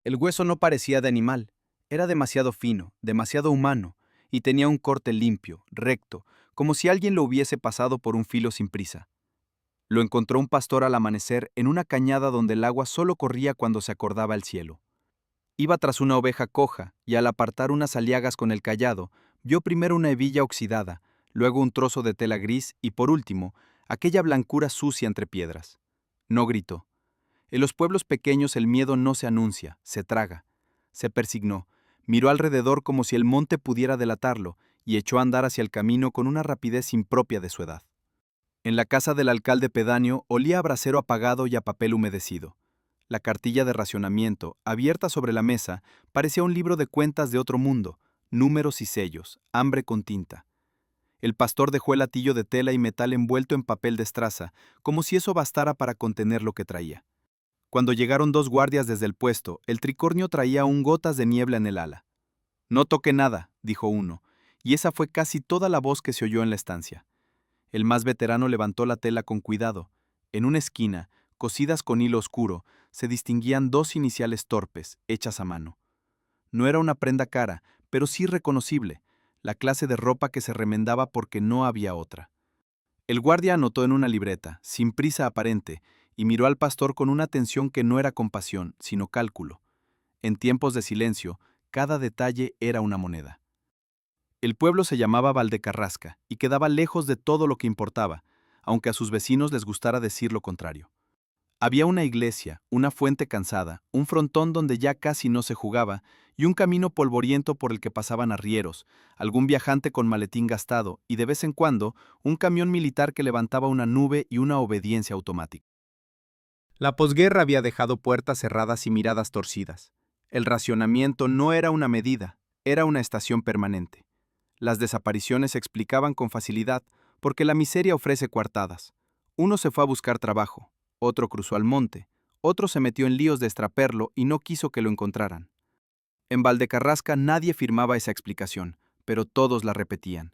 El hueso no parecía de animal, era demasiado fino, demasiado humano, y tenía un corte limpio, recto, como si alguien lo hubiese pasado por un filo sin prisa. Lo encontró un pastor al amanecer en una cañada donde el agua solo corría cuando se acordaba el cielo. Iba tras una oveja coja, y al apartar unas aliagas con el cayado, vio primero una hebilla oxidada, luego un trozo de tela gris y, por último, aquella blancura sucia entre piedras. No gritó. En los pueblos pequeños el miedo no se anuncia, se traga. Se persignó, miró alrededor como si el monte pudiera delatarlo, y echó a andar hacia el camino con una rapidez impropia de su edad. En la casa del alcalde pedáneo olía a brasero apagado y a papel humedecido. La cartilla de racionamiento, abierta sobre la mesa, parecía un libro de cuentas de otro mundo, números y sellos, hambre con tinta. El pastor dejó el latillo de tela y metal envuelto en papel de estraza, como si eso bastara para contener lo que traía. Cuando llegaron dos guardias desde el puesto, el tricornio traía aún gotas de niebla en el ala. «No toque nada», dijo uno, y esa fue casi toda la voz que se oyó en la estancia. El más veterano levantó la tela con cuidado. En una esquina, cosidas con hilo oscuro, se distinguían dos iniciales torpes, hechas a mano. No era una prenda cara, pero sí reconocible, la clase de ropa que se remendaba porque no había otra. El guardia anotó en una libreta, sin prisa aparente, y miró al pastor con una atención que no era compasión, sino cálculo. En tiempos de silencio, cada detalle era una moneda. El pueblo se llamaba Valdecarrasca y quedaba lejos de todo lo que importaba, aunque a sus vecinos les gustara decir lo contrario. Había una iglesia, una fuente cansada, un frontón donde ya casi no se jugaba y un camino polvoriento por el que pasaban arrieros, algún viajante con maletín gastado y de vez en cuando un camión militar que levantaba una nube y una obediencia automática. La posguerra había dejado puertas cerradas y miradas torcidas. El racionamiento no era una medida, era una estación permanente. Las desapariciones se explicaban con facilidad porque la miseria ofrece coartadas. Uno se fue a buscar trabajo, otro cruzó al monte, otro se metió en líos de extraperlo y no quiso que lo encontraran. En Valdecarrasca nadie firmaba esa explicación, pero todos la repetían.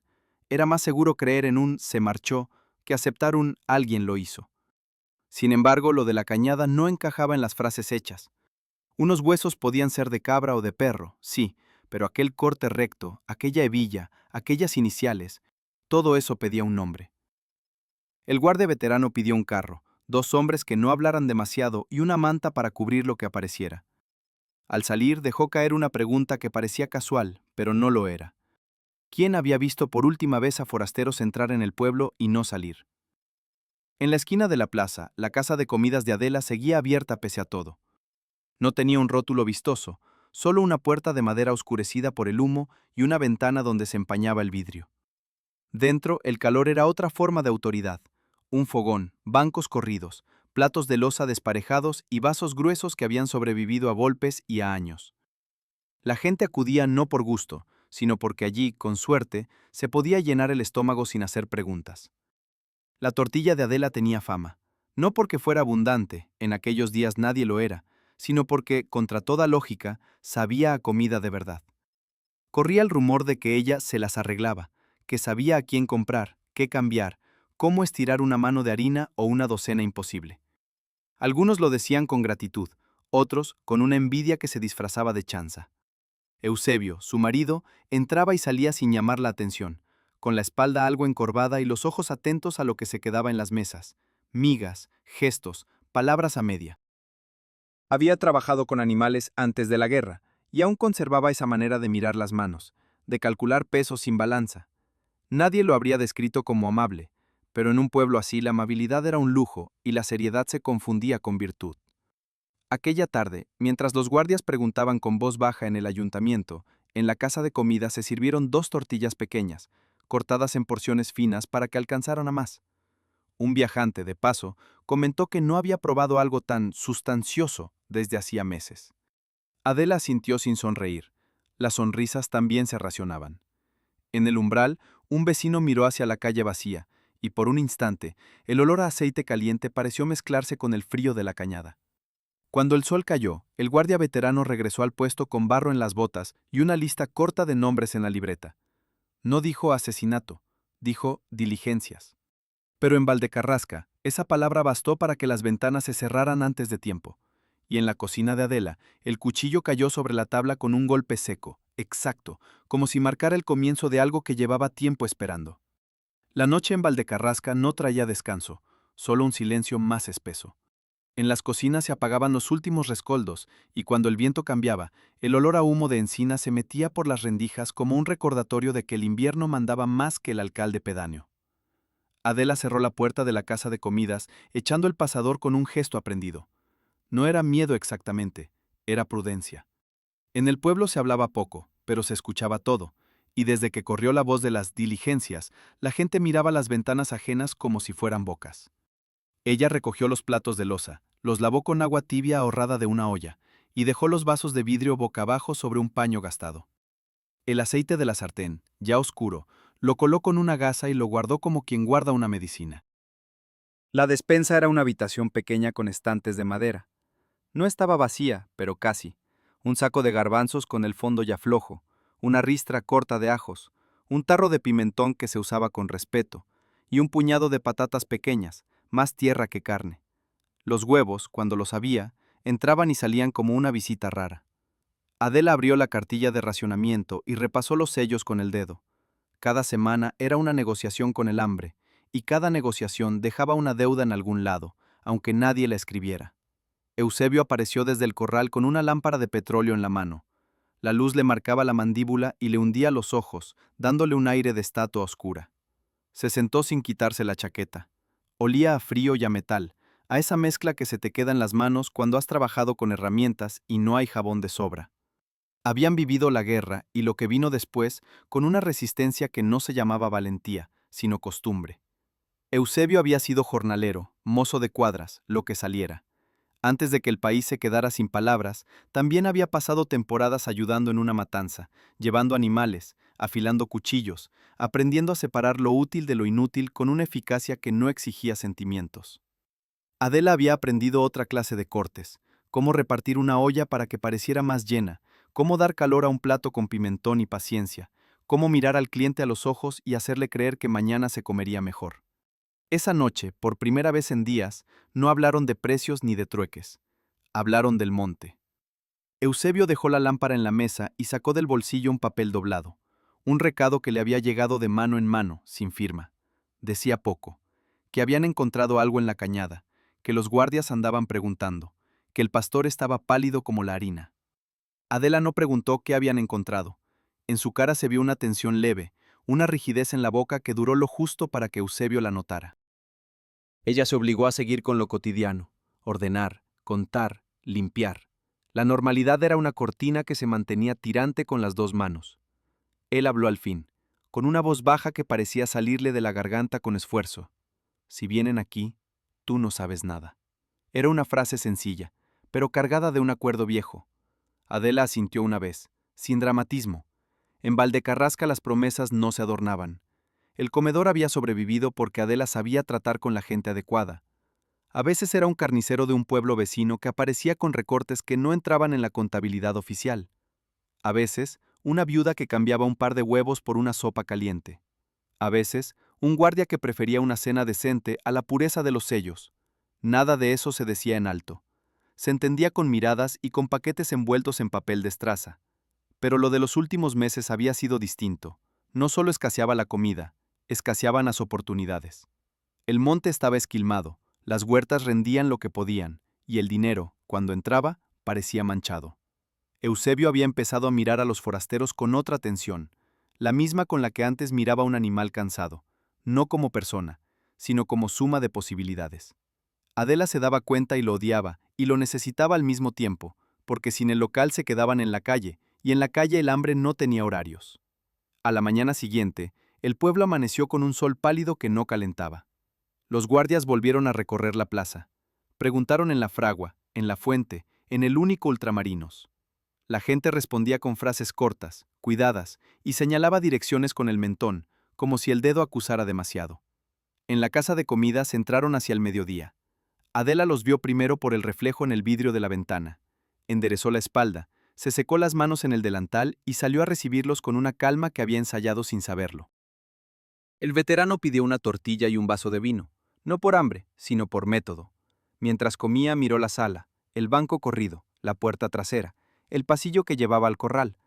Era más seguro creer en un «se marchó» que aceptar un «alguien lo hizo». Sin embargo, lo de la cañada no encajaba en las frases hechas. Unos huesos podían ser de cabra o de perro, sí, pero aquel corte recto, aquella hebilla, aquellas iniciales, todo eso pedía un nombre. El guardia veterano pidió un carro, dos hombres que no hablaran demasiado y una manta para cubrir lo que apareciera. Al salir dejó caer una pregunta que parecía casual, pero no lo era. ¿Quién había visto por última vez a forasteros entrar en el pueblo y no salir? En la esquina de la plaza, la casa de comidas de Adela seguía abierta pese a todo. No tenía un rótulo vistoso, solo una puerta de madera oscurecida por el humo y una ventana donde se empañaba el vidrio. Dentro, el calor era otra forma de autoridad. Un fogón, bancos corridos, platos de loza desparejados y vasos gruesos que habían sobrevivido a golpes y a años. La gente acudía no por gusto, sino porque allí, con suerte, se podía llenar el estómago sin hacer preguntas. La tortilla de Adela tenía fama, no porque fuera abundante, en aquellos días nadie lo era, sino porque, contra toda lógica, sabía a comida de verdad. Corría el rumor de que ella se las arreglaba, que sabía a quién comprar, qué cambiar, cómo estirar una mano de harina o una docena imposible. Algunos lo decían con gratitud, otros con una envidia que se disfrazaba de chanza. Eusebio, su marido, entraba y salía sin llamar la atención, con la espalda algo encorvada y los ojos atentos a lo que se quedaba en las mesas, migas, gestos, palabras a media. Había trabajado con animales antes de la guerra, y aún conservaba esa manera de mirar las manos, de calcular pesos sin balanza. Nadie lo habría descrito como amable, pero en un pueblo así la amabilidad era un lujo y la seriedad se confundía con virtud. Aquella tarde, mientras los guardias preguntaban con voz baja en el ayuntamiento, en la casa de comida se sirvieron dos tortillas pequeñas, cortadas en porciones finas para que alcanzaran a más. Un viajante, de paso, comentó que no había probado algo tan sustancioso desde hacía meses. Adela sintió sin sonreír. Las sonrisas también se racionaban. En el umbral, un vecino miró hacia la calle vacía, y por un instante, el olor a aceite caliente pareció mezclarse con el frío de la cañada. Cuando el sol cayó, el guardia veterano regresó al puesto con barro en las botas y una lista corta de nombres en la libreta. No dijo asesinato, dijo diligencias. Pero en Valdecarrasca, esa palabra bastó para que las ventanas se cerraran antes de tiempo, Y en la cocina de Adela, el cuchillo cayó sobre la tabla con un golpe seco, exacto, como si marcara el comienzo de algo que llevaba tiempo esperando. La noche en Valdecarrasca no traía descanso, solo un silencio más espeso. En las cocinas se apagaban los últimos rescoldos, y cuando el viento cambiaba, el olor a humo de encina se metía por las rendijas como un recordatorio de que el invierno mandaba más que el alcalde pedáneo. Adela cerró la puerta de la casa de comidas, echando el pasador con un gesto aprendido. No era miedo exactamente, era prudencia. En el pueblo se hablaba poco, pero se escuchaba todo, y desde que corrió la voz de las diligencias, la gente miraba las ventanas ajenas como si fueran bocas. Ella recogió los platos de loza, los lavó con agua tibia ahorrada de una olla, y dejó los vasos de vidrio boca abajo sobre un paño gastado. El aceite de la sartén, ya oscuro, lo coló con una gasa y lo guardó como quien guarda una medicina. La despensa era una habitación pequeña con estantes de madera. No estaba vacía, pero casi. Un saco de garbanzos con el fondo ya flojo, una ristra corta de ajos, un tarro de pimentón que se usaba con respeto, y un puñado de patatas pequeñas, más tierra que carne. Los huevos, cuando los había, entraban y salían como una visita rara. Adela abrió la cartilla de racionamiento y repasó los sellos con el dedo. Cada semana era una negociación con el hambre, y cada negociación dejaba una deuda en algún lado, aunque nadie la escribiera. Eusebio apareció desde el corral con una lámpara de petróleo en la mano. La luz le marcaba la mandíbula y le hundía los ojos, dándole un aire de estatua oscura. Se sentó sin quitarse la chaqueta. Olía a frío y a metal, a esa mezcla que se te queda en las manos cuando has trabajado con herramientas y no hay jabón de sobra. Habían vivido la guerra y lo que vino después con una resistencia que no se llamaba valentía, sino costumbre. Eusebio había sido jornalero, mozo de cuadras, lo que saliera. Antes de que el país se quedara sin palabras, también había pasado temporadas ayudando en una matanza, llevando animales, afilando cuchillos, aprendiendo a separar lo útil de lo inútil con una eficacia que no exigía sentimientos. Adela había aprendido otra clase de cortes, cómo repartir una olla para que pareciera más llena, cómo dar calor a un plato con pimentón y paciencia, cómo mirar al cliente a los ojos y hacerle creer que mañana se comería mejor. Esa noche, por primera vez en días, no hablaron de precios ni de trueques. Hablaron del monte. Eusebio dejó la lámpara en la mesa y sacó del bolsillo un papel doblado. Un recado que le había llegado de mano en mano, sin firma. Decía poco. Que habían encontrado algo en la cañada, que los guardias andaban preguntando, que el pastor estaba pálido como la harina. Adela no preguntó qué habían encontrado. En su cara se vio una tensión leve, una rigidez en la boca que duró lo justo para que Eusebio la notara. Ella se obligó a seguir con lo cotidiano, ordenar, contar, limpiar. La normalidad era una cortina que se mantenía tirante con las dos manos. Él habló al fin, con una voz baja que parecía salirle de la garganta con esfuerzo. Si vienen aquí, tú no sabes nada. Era una frase sencilla, pero cargada de un acuerdo viejo. Adela asintió una vez, sin dramatismo. En Valdecarrasca las promesas no se adornaban. El comedor había sobrevivido porque Adela sabía tratar con la gente adecuada. A veces era un carnicero de un pueblo vecino que aparecía con recortes que no entraban en la contabilidad oficial. A veces, una viuda que cambiaba un par de huevos por una sopa caliente. A veces, un guardia que prefería una cena decente a la pureza de los sellos. Nada de eso se decía en alto. Se entendía con miradas y con paquetes envueltos en papel de estraza. Pero lo de los últimos meses había sido distinto. No solo escaseaba la comida, escaseaban las oportunidades. El monte estaba esquilmado, las huertas rendían lo que podían, y el dinero, cuando entraba, parecía manchado. Eusebio había empezado a mirar a los forasteros con otra atención, la misma con la que antes miraba a un animal cansado, no como persona, sino como suma de posibilidades. Adela se daba cuenta y lo odiaba, y lo necesitaba al mismo tiempo, porque sin el local se quedaban en la calle, y en la calle el hambre no tenía horarios. A la mañana siguiente, el pueblo amaneció con un sol pálido que no calentaba. Los guardias volvieron a recorrer la plaza. Preguntaron en la fragua, en la fuente, en el único ultramarinos. La gente respondía con frases cortas, cuidadas, y señalaba direcciones con el mentón, como si el dedo acusara demasiado. En la casa de comidas entraron hacia el mediodía. Adela los vio primero por el reflejo en el vidrio de la ventana. Enderezó la espalda, se secó las manos en el delantal y salió a recibirlos con una calma que había ensayado sin saberlo. El veterano pidió una tortilla y un vaso de vino, no por hambre, sino por método. Mientras comía miró la sala, el banco corrido, la puerta trasera, el pasillo que llevaba al corral.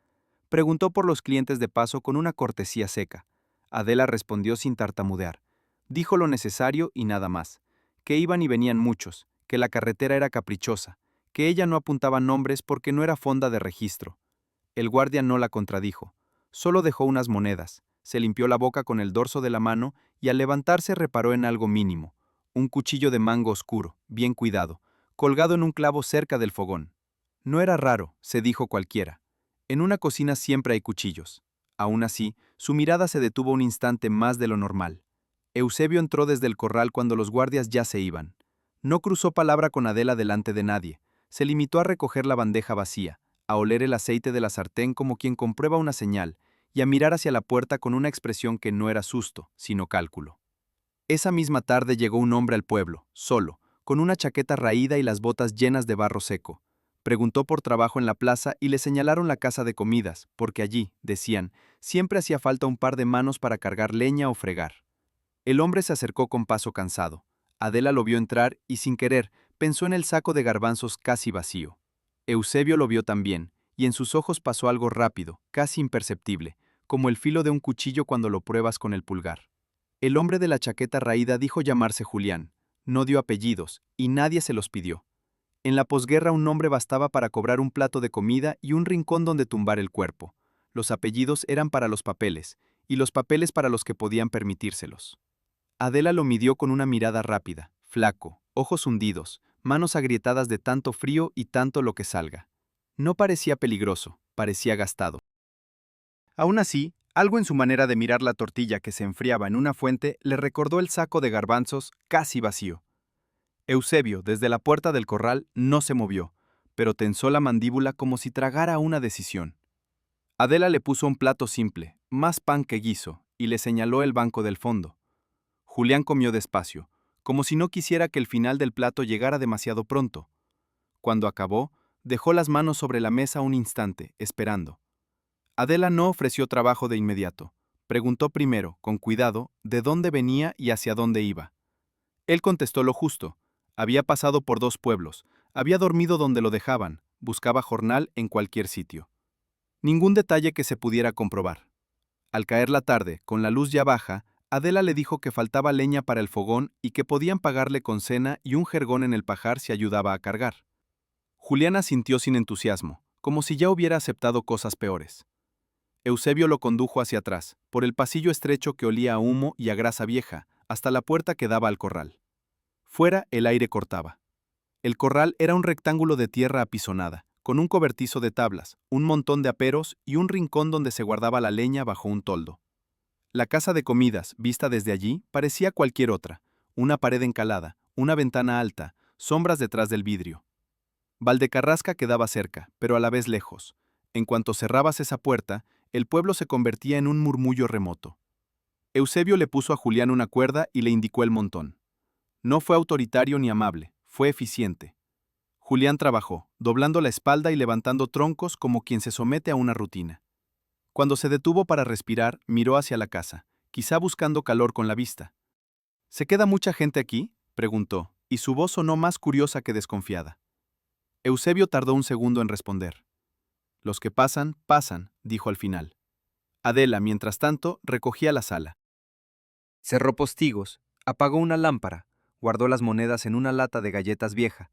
Preguntó por los clientes de paso con una cortesía seca. Adela respondió sin tartamudear. Dijo lo necesario y nada más. Que iban y venían muchos, que la carretera era caprichosa, que ella no apuntaba nombres porque no era fonda de registro. El guardia no la contradijo. Solo dejó unas monedas, se limpió la boca con el dorso de la mano y al levantarse reparó en algo mínimo. Un cuchillo de mango oscuro, bien cuidado, colgado en un clavo cerca del fogón. No era raro, se dijo cualquiera. En una cocina siempre hay cuchillos. Aún así, su mirada se detuvo un instante más de lo normal. Eusebio entró desde el corral cuando los guardias ya se iban. No cruzó palabra con Adela delante de nadie. Se limitó a recoger la bandeja vacía, a oler el aceite de la sartén como quien comprueba una señal, y a mirar hacia la puerta con una expresión que no era susto, sino cálculo. Esa misma tarde llegó un hombre al pueblo, solo, con una chaqueta raída y las botas llenas de barro seco. Preguntó por trabajo en la plaza y le señalaron la casa de comidas, porque allí, decían, siempre hacía falta un par de manos para cargar leña o fregar. El hombre se acercó con paso cansado. Adela lo vio entrar y, sin querer, pensó en el saco de garbanzos casi vacío. Eusebio lo vio también, y en sus ojos pasó algo rápido, casi imperceptible, como el filo de un cuchillo cuando lo pruebas con el pulgar. El hombre de la chaqueta raída dijo llamarse Julián, no dio apellidos, y nadie se los pidió. En la posguerra un nombre bastaba para cobrar un plato de comida y un rincón donde tumbar el cuerpo. Los apellidos eran para los papeles, y los papeles para los que podían permitírselos. Adela lo midió con una mirada rápida, flaco, ojos hundidos, manos agrietadas de tanto frío y tanto lo que salga. No parecía peligroso, parecía gastado. Aún así, algo en su manera de mirar la tortilla que se enfriaba en una fuente le recordó el saco de garbanzos casi vacío. Eusebio, desde la puerta del corral, no se movió, pero tensó la mandíbula como si tragara una decisión. Adela le puso un plato simple, más pan que guiso, y le señaló el banco del fondo. Julián comió despacio, como si no quisiera que el final del plato llegara demasiado pronto. Cuando acabó, dejó las manos sobre la mesa un instante, esperando. Adela no ofreció trabajo de inmediato. Preguntó primero, con cuidado, de dónde venía y hacia dónde iba. Él contestó lo justo. Había pasado por 2 pueblos, había dormido donde lo dejaban, buscaba jornal en cualquier sitio. Ningún detalle que se pudiera comprobar. Al caer la tarde, con la luz ya baja, Adela le dijo que faltaba leña para el fogón y que podían pagarle con cena y un jergón en el pajar si ayudaba a cargar. Juliana sintió sin entusiasmo, como si ya hubiera aceptado cosas peores. Eusebio lo condujo hacia atrás, por el pasillo estrecho que olía a humo y a grasa vieja, hasta la puerta que daba al corral. Fuera el aire cortaba. El corral era un rectángulo de tierra apisonada, con un cobertizo de tablas, un montón de aperos y un rincón donde se guardaba la leña bajo un toldo. La casa de comidas, vista desde allí, parecía cualquier otra, una pared encalada, una ventana alta, sombras detrás del vidrio. Valdecarrasca quedaba cerca, pero a la vez lejos. En cuanto cerrabas esa puerta, el pueblo se convertía en un murmullo remoto. Eusebio le puso a Julián una cuerda y le indicó el montón. No fue autoritario ni amable, fue eficiente. Julián trabajó, doblando la espalda y levantando troncos como quien se somete a una rutina. Cuando se detuvo para respirar, miró hacia la casa, quizá buscando calor con la vista. ¿Se queda mucha gente aquí?, preguntó, y su voz sonó más curiosa que desconfiada. Eusebio tardó un segundo en responder. Los que pasan, pasan, dijo al final. Adela, mientras tanto, recogía la sala. Cerró postigos, apagó una lámpara, guardó las monedas en una lata de galletas vieja.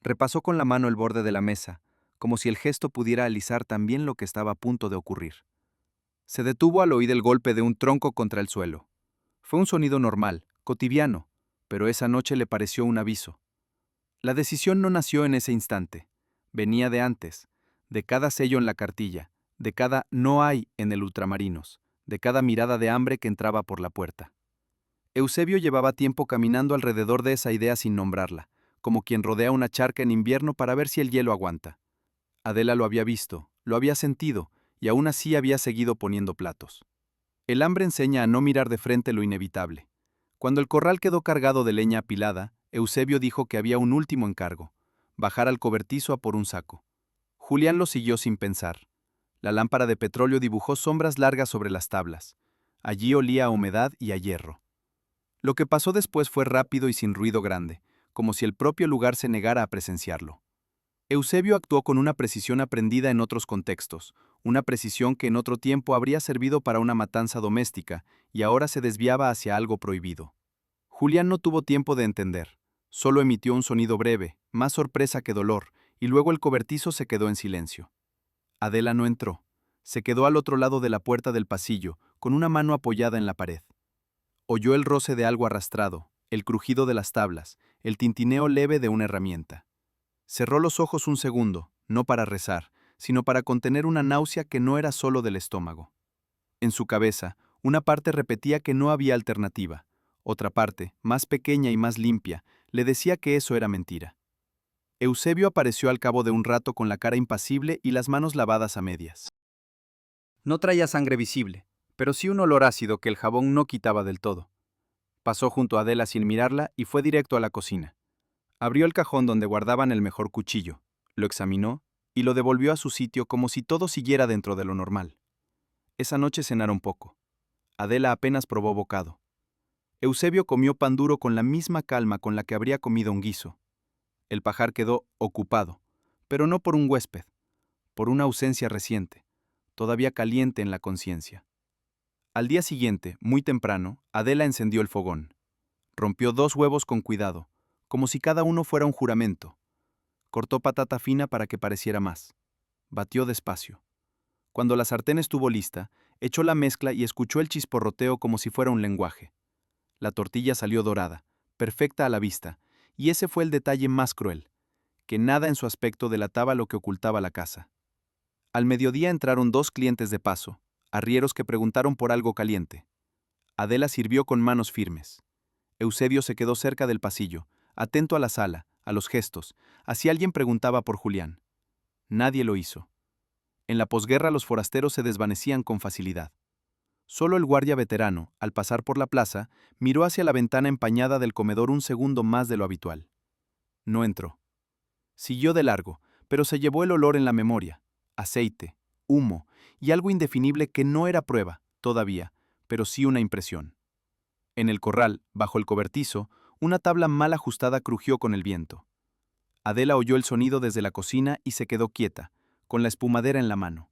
Repasó con la mano el borde de la mesa, como si el gesto pudiera alisar también lo que estaba a punto de ocurrir. Se detuvo al oír el golpe de un tronco contra el suelo. Fue un sonido normal, cotidiano, pero esa noche le pareció un aviso. La decisión no nació en ese instante. Venía de antes, de cada sello en la cartilla, de cada no hay en el Ultramarinos, de cada mirada de hambre que entraba por la puerta. Eusebio llevaba tiempo caminando alrededor de esa idea sin nombrarla, como quien rodea una charca en invierno para ver si el hielo aguanta. Adela lo había visto, lo había sentido, y aún así había seguido poniendo platos. El hambre enseña a no mirar de frente lo inevitable. Cuando el corral quedó cargado de leña apilada, Eusebio dijo que había un último encargo: bajar al cobertizo a por un saco. Julián lo siguió sin pensar. La lámpara de petróleo dibujó sombras largas sobre las tablas. Allí olía a humedad y a hierro. Lo que pasó después fue rápido y sin ruido grande, como si el propio lugar se negara a presenciarlo. Eusebio actuó con una precisión aprendida en otros contextos, una precisión que en otro tiempo habría servido para una matanza doméstica y ahora se desviaba hacia algo prohibido. Julián no tuvo tiempo de entender. Solo emitió un sonido breve, más sorpresa que dolor, y luego el cobertizo se quedó en silencio. Adela no entró. Se quedó al otro lado de la puerta del pasillo, con una mano apoyada en la pared. Oyó el roce de algo arrastrado, el crujido de las tablas, el tintineo leve de una herramienta. Cerró los ojos un segundo, no para rezar, sino para contener una náusea que no era solo del estómago. En su cabeza, una parte repetía que no había alternativa. Otra parte, más pequeña y más limpia, le decía que eso era mentira. Eusebio apareció al cabo de un rato con la cara impasible y las manos lavadas a medias. No traía sangre visible, pero sí un olor ácido que el jabón no quitaba del todo. Pasó junto a Adela sin mirarla y fue directo a la cocina. Abrió el cajón donde guardaban el mejor cuchillo, lo examinó y lo devolvió a su sitio como si todo siguiera dentro de lo normal. Esa noche cenaron poco. Adela apenas probó bocado. Eusebio comió pan duro con la misma calma con la que habría comido un guiso. El pajar quedó ocupado, pero no por un huésped, por una ausencia reciente, todavía caliente en la conciencia. Al día siguiente, muy temprano, Adela encendió el fogón. Rompió 2 huevos con cuidado, como si cada uno fuera un juramento. Cortó patata fina para que pareciera más. Batió despacio. Cuando la sartén estuvo lista, echó la mezcla y escuchó el chisporroteo como si fuera un lenguaje. La tortilla salió dorada, perfecta a la vista, y ese fue el detalle más cruel, que nada en su aspecto delataba lo que ocultaba la casa. Al mediodía entraron 2 clientes de paso, arrieros que preguntaron por algo caliente. Adela sirvió con manos firmes. Eusebio se quedó cerca del pasillo, atento a la sala, a los gestos, a si alguien preguntaba por Julián. Nadie lo hizo. En la posguerra los forasteros se desvanecían con facilidad. Solo el guardia veterano, al pasar por la plaza, miró hacia la ventana empañada del comedor un segundo más de lo habitual. No entró. Siguió de largo, pero se llevó el olor en la memoria, aceite, humo y algo indefinible que no era prueba, todavía, pero sí una impresión. En el corral, bajo el cobertizo, una tabla mal ajustada crujió con el viento. Adela oyó el sonido desde la cocina y se quedó quieta, con la espumadera en la mano.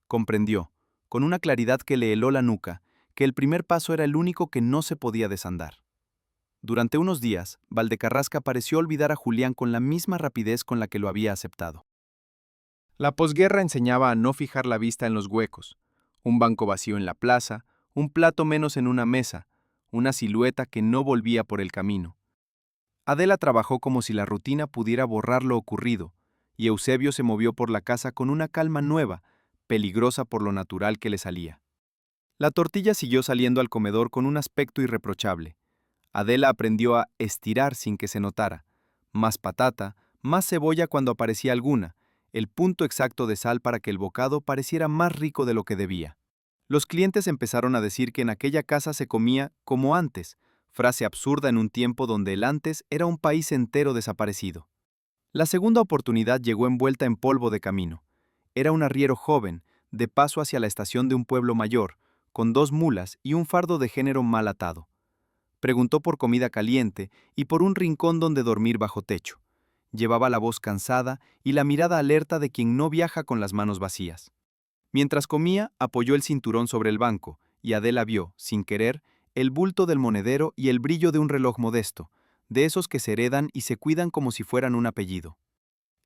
Comprendió, con una claridad que le heló la nuca, que el primer paso era el único que no se podía desandar. Durante unos días, Valdecarrasca pareció olvidar a Julián con la misma rapidez con la que lo había aceptado. La posguerra enseñaba a no fijar la vista en los huecos, un banco vacío en la plaza, un plato menos en una mesa, una silueta que no volvía por el camino. Adela trabajó como si la rutina pudiera borrar lo ocurrido, y Eusebio se movió por la casa con una calma nueva, peligrosa por lo natural que le salía. La tortilla siguió saliendo al comedor con un aspecto irreprochable. Adela aprendió a estirar sin que se notara. Más patata, más cebolla cuando aparecía alguna, el punto exacto de sal para que el bocado pareciera más rico de lo que debía. Los clientes empezaron a decir que en aquella casa se comía como antes, frase absurda en un tiempo donde el antes era un país entero desaparecido. La segunda oportunidad llegó envuelta en polvo de camino. Era un arriero joven, de paso hacia la estación de un pueblo mayor, con 2 mulas y un fardo de género mal atado. Preguntó por comida caliente y por un rincón donde dormir bajo techo. Llevaba la voz cansada y la mirada alerta de quien no viaja con las manos vacías. Mientras comía, apoyó el cinturón sobre el banco, y Adela vio, sin querer, el bulto del monedero y el brillo de un reloj modesto, de esos que se heredan y se cuidan como si fueran un apellido.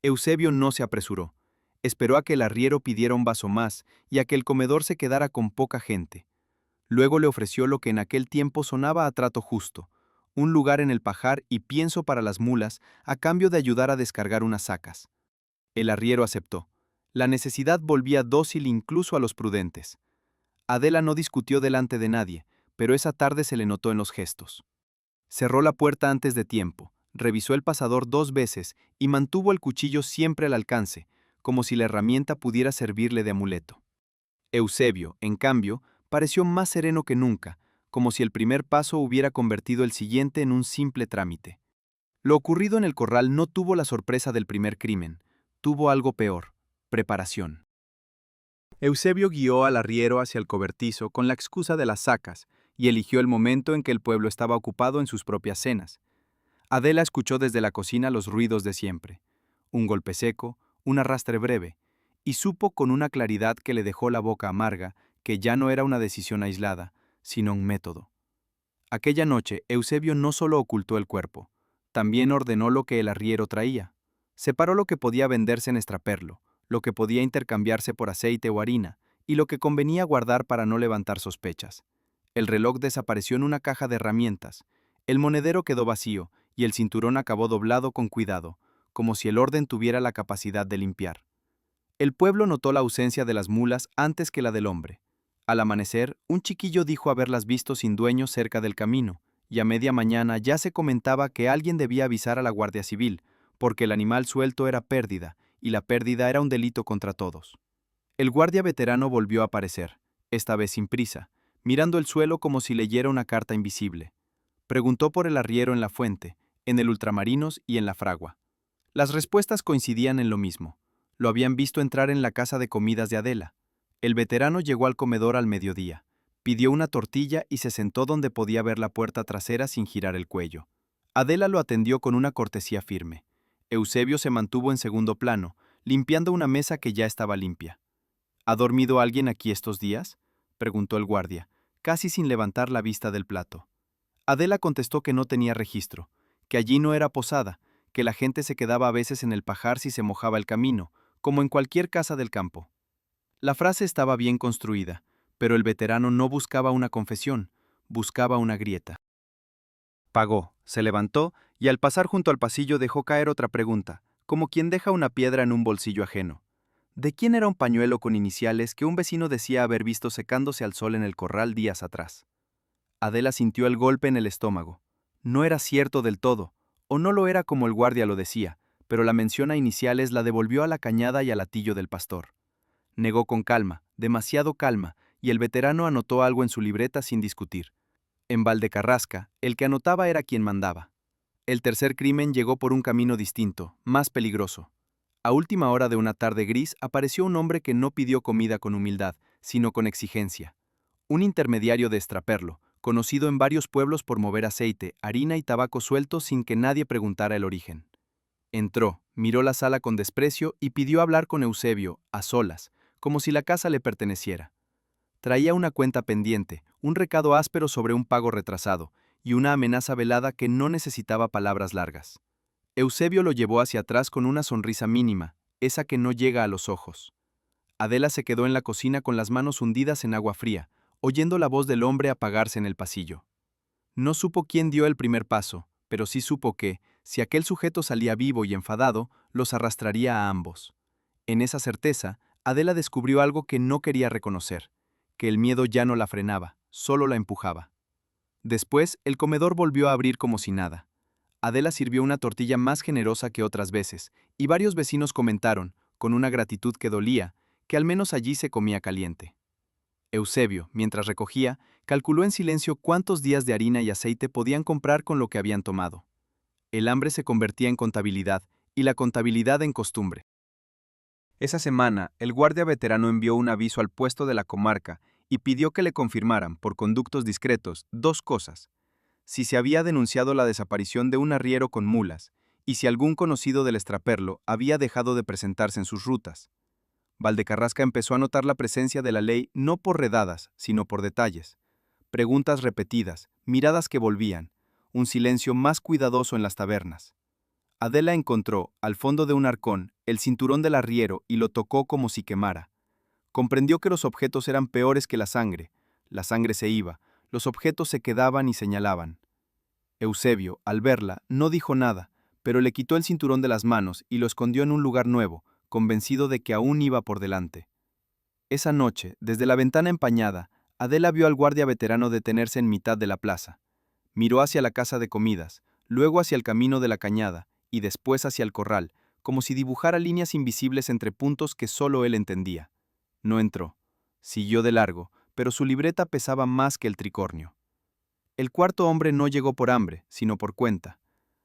Eusebio no se apresuró. Esperó a que el arriero pidiera un vaso más y a que el comedor se quedara con poca gente. Luego le ofreció lo que en aquel tiempo sonaba a trato justo, un lugar en el pajar y pienso para las mulas a cambio de ayudar a descargar unas sacas. El arriero aceptó. La necesidad volvía dócil incluso a los prudentes. Adela no discutió delante de nadie, pero esa tarde se le notó en los gestos. Cerró la puerta antes de tiempo, revisó el pasador 2 veces y mantuvo el cuchillo siempre al alcance, como si la herramienta pudiera servirle de amuleto. Eusebio, en cambio, pareció más sereno que nunca, como si el primer paso hubiera convertido el siguiente en un simple trámite. Lo ocurrido en el corral no tuvo la sorpresa del primer crimen, tuvo algo peor: preparación. Eusebio guió al arriero hacia el cobertizo con la excusa de las sacas y eligió el momento en que el pueblo estaba ocupado en sus propias cenas. Adela escuchó desde la cocina los ruidos de siempre. un golpe seco, un arrastre breve, y supo con una claridad que le dejó la boca amarga que ya no era una decisión aislada, sino un método. Aquella noche, Eusebio no solo ocultó el cuerpo, también ordenó lo que el arriero traía. Separó lo que podía venderse en extraperlo, lo que podía intercambiarse por aceite o harina, y lo que convenía guardar para no levantar sospechas. El reloj desapareció en una caja de herramientas, el monedero quedó vacío y el cinturón acabó doblado con cuidado, como si el orden tuviera la capacidad de limpiar. El pueblo notó la ausencia de las mulas antes que la del hombre. Al amanecer, un chiquillo dijo haberlas visto sin dueño cerca del camino, y a media mañana ya se comentaba que alguien debía avisar a la Guardia Civil, porque el animal suelto era pérdida, y la pérdida era un delito contra todos. El guardia veterano volvió a aparecer, esta vez sin prisa, mirando el suelo como si leyera una carta invisible. Preguntó por el arriero en la fuente, en el Ultramarinos y en la fragua. Las respuestas coincidían en lo mismo. Lo habían visto entrar en la casa de comidas de Adela. El veterano llegó al comedor al mediodía, pidió una tortilla y se sentó donde podía ver la puerta trasera sin girar el cuello. Adela lo atendió con una cortesía firme. Eusebio se mantuvo en segundo plano, limpiando una mesa que ya estaba limpia. ¿Ha dormido alguien aquí estos días?, preguntó el guardia, casi sin levantar la vista del plato. Adela contestó que no tenía registro, que allí no era posada, que la gente se quedaba a veces en el pajar si se mojaba el camino, como en cualquier casa del campo. La frase estaba bien construida, pero el veterano no buscaba una confesión, buscaba una grieta. Pagó, se levantó y al pasar junto al pasillo dejó caer otra pregunta, como quien deja una piedra en un bolsillo ajeno. ¿De quién era un pañuelo con iniciales que un vecino decía haber visto secándose al sol en el corral días atrás? Adela sintió el golpe en el estómago. No era cierto del todo, o no lo era como el guardia lo decía, pero la mención a iniciales la devolvió a la cañada y al latillo del pastor. Negó con calma, demasiado calma, y el veterano anotó algo en su libreta sin discutir. En Valdecarrasca, el que anotaba era quien mandaba. El tercer crimen llegó por un camino distinto, más peligroso. A última hora de una tarde gris apareció un hombre que no pidió comida con humildad, sino con exigencia. Un intermediario de extraperlo, conocido en varios pueblos por mover aceite, harina y tabaco sueltos sin que nadie preguntara el origen. Entró, miró la sala con desprecio y pidió hablar con Eusebio, a solas, como si la casa le perteneciera. Traía una cuenta pendiente, un recado áspero sobre un pago retrasado, y una amenaza velada que no necesitaba palabras largas. Eusebio lo llevó hacia atrás con una sonrisa mínima, esa que no llega a los ojos. Adela se quedó en la cocina con las manos hundidas en agua fría, oyendo la voz del hombre apagarse en el pasillo. No supo quién dio el primer paso, pero sí supo que, si aquel sujeto salía vivo y enfadado, los arrastraría a ambos. En esa certeza, Adela descubrió algo que no quería reconocer, que el miedo ya no la frenaba, solo la empujaba. Después, el comedor volvió a abrir como si nada. Adela sirvió una tortilla más generosa que otras veces, y varios vecinos comentaron, con una gratitud que dolía, que al menos allí se comía caliente. Eusebio, mientras recogía, calculó en silencio cuántos días de harina y aceite podían comprar con lo que habían tomado. El hambre se convertía en contabilidad, y la contabilidad en costumbre. Esa semana, el guardia veterano envió un aviso al puesto de la comarca y pidió que le confirmaran, por conductos discretos, dos cosas: si se había denunciado la desaparición de un arriero con mulas, y si algún conocido del extraperlo había dejado de presentarse en sus rutas. Valdecarrasca empezó a notar la presencia de la ley no por redadas, sino por detalles. Preguntas repetidas, miradas que volvían, un silencio más cuidadoso en las tabernas. Adela encontró, al fondo de un arcón, el cinturón del arriero y lo tocó como si quemara. Comprendió que los objetos eran peores que la sangre se iba, los objetos se quedaban y señalaban. Eusebio, al verla, no dijo nada, pero le quitó el cinturón de las manos y lo escondió en un lugar nuevo, convencido de que aún iba por delante. Esa noche, desde la ventana empañada, Adela vio al guardia veterano detenerse en mitad de la plaza. Miró hacia la casa de comidas, luego hacia el camino de la cañada, y después hacia el corral, como si dibujara líneas invisibles entre puntos que solo él entendía. No entró. Siguió de largo, pero su libreta pesaba más que el tricornio. El cuarto hombre no llegó por hambre, sino por cuenta.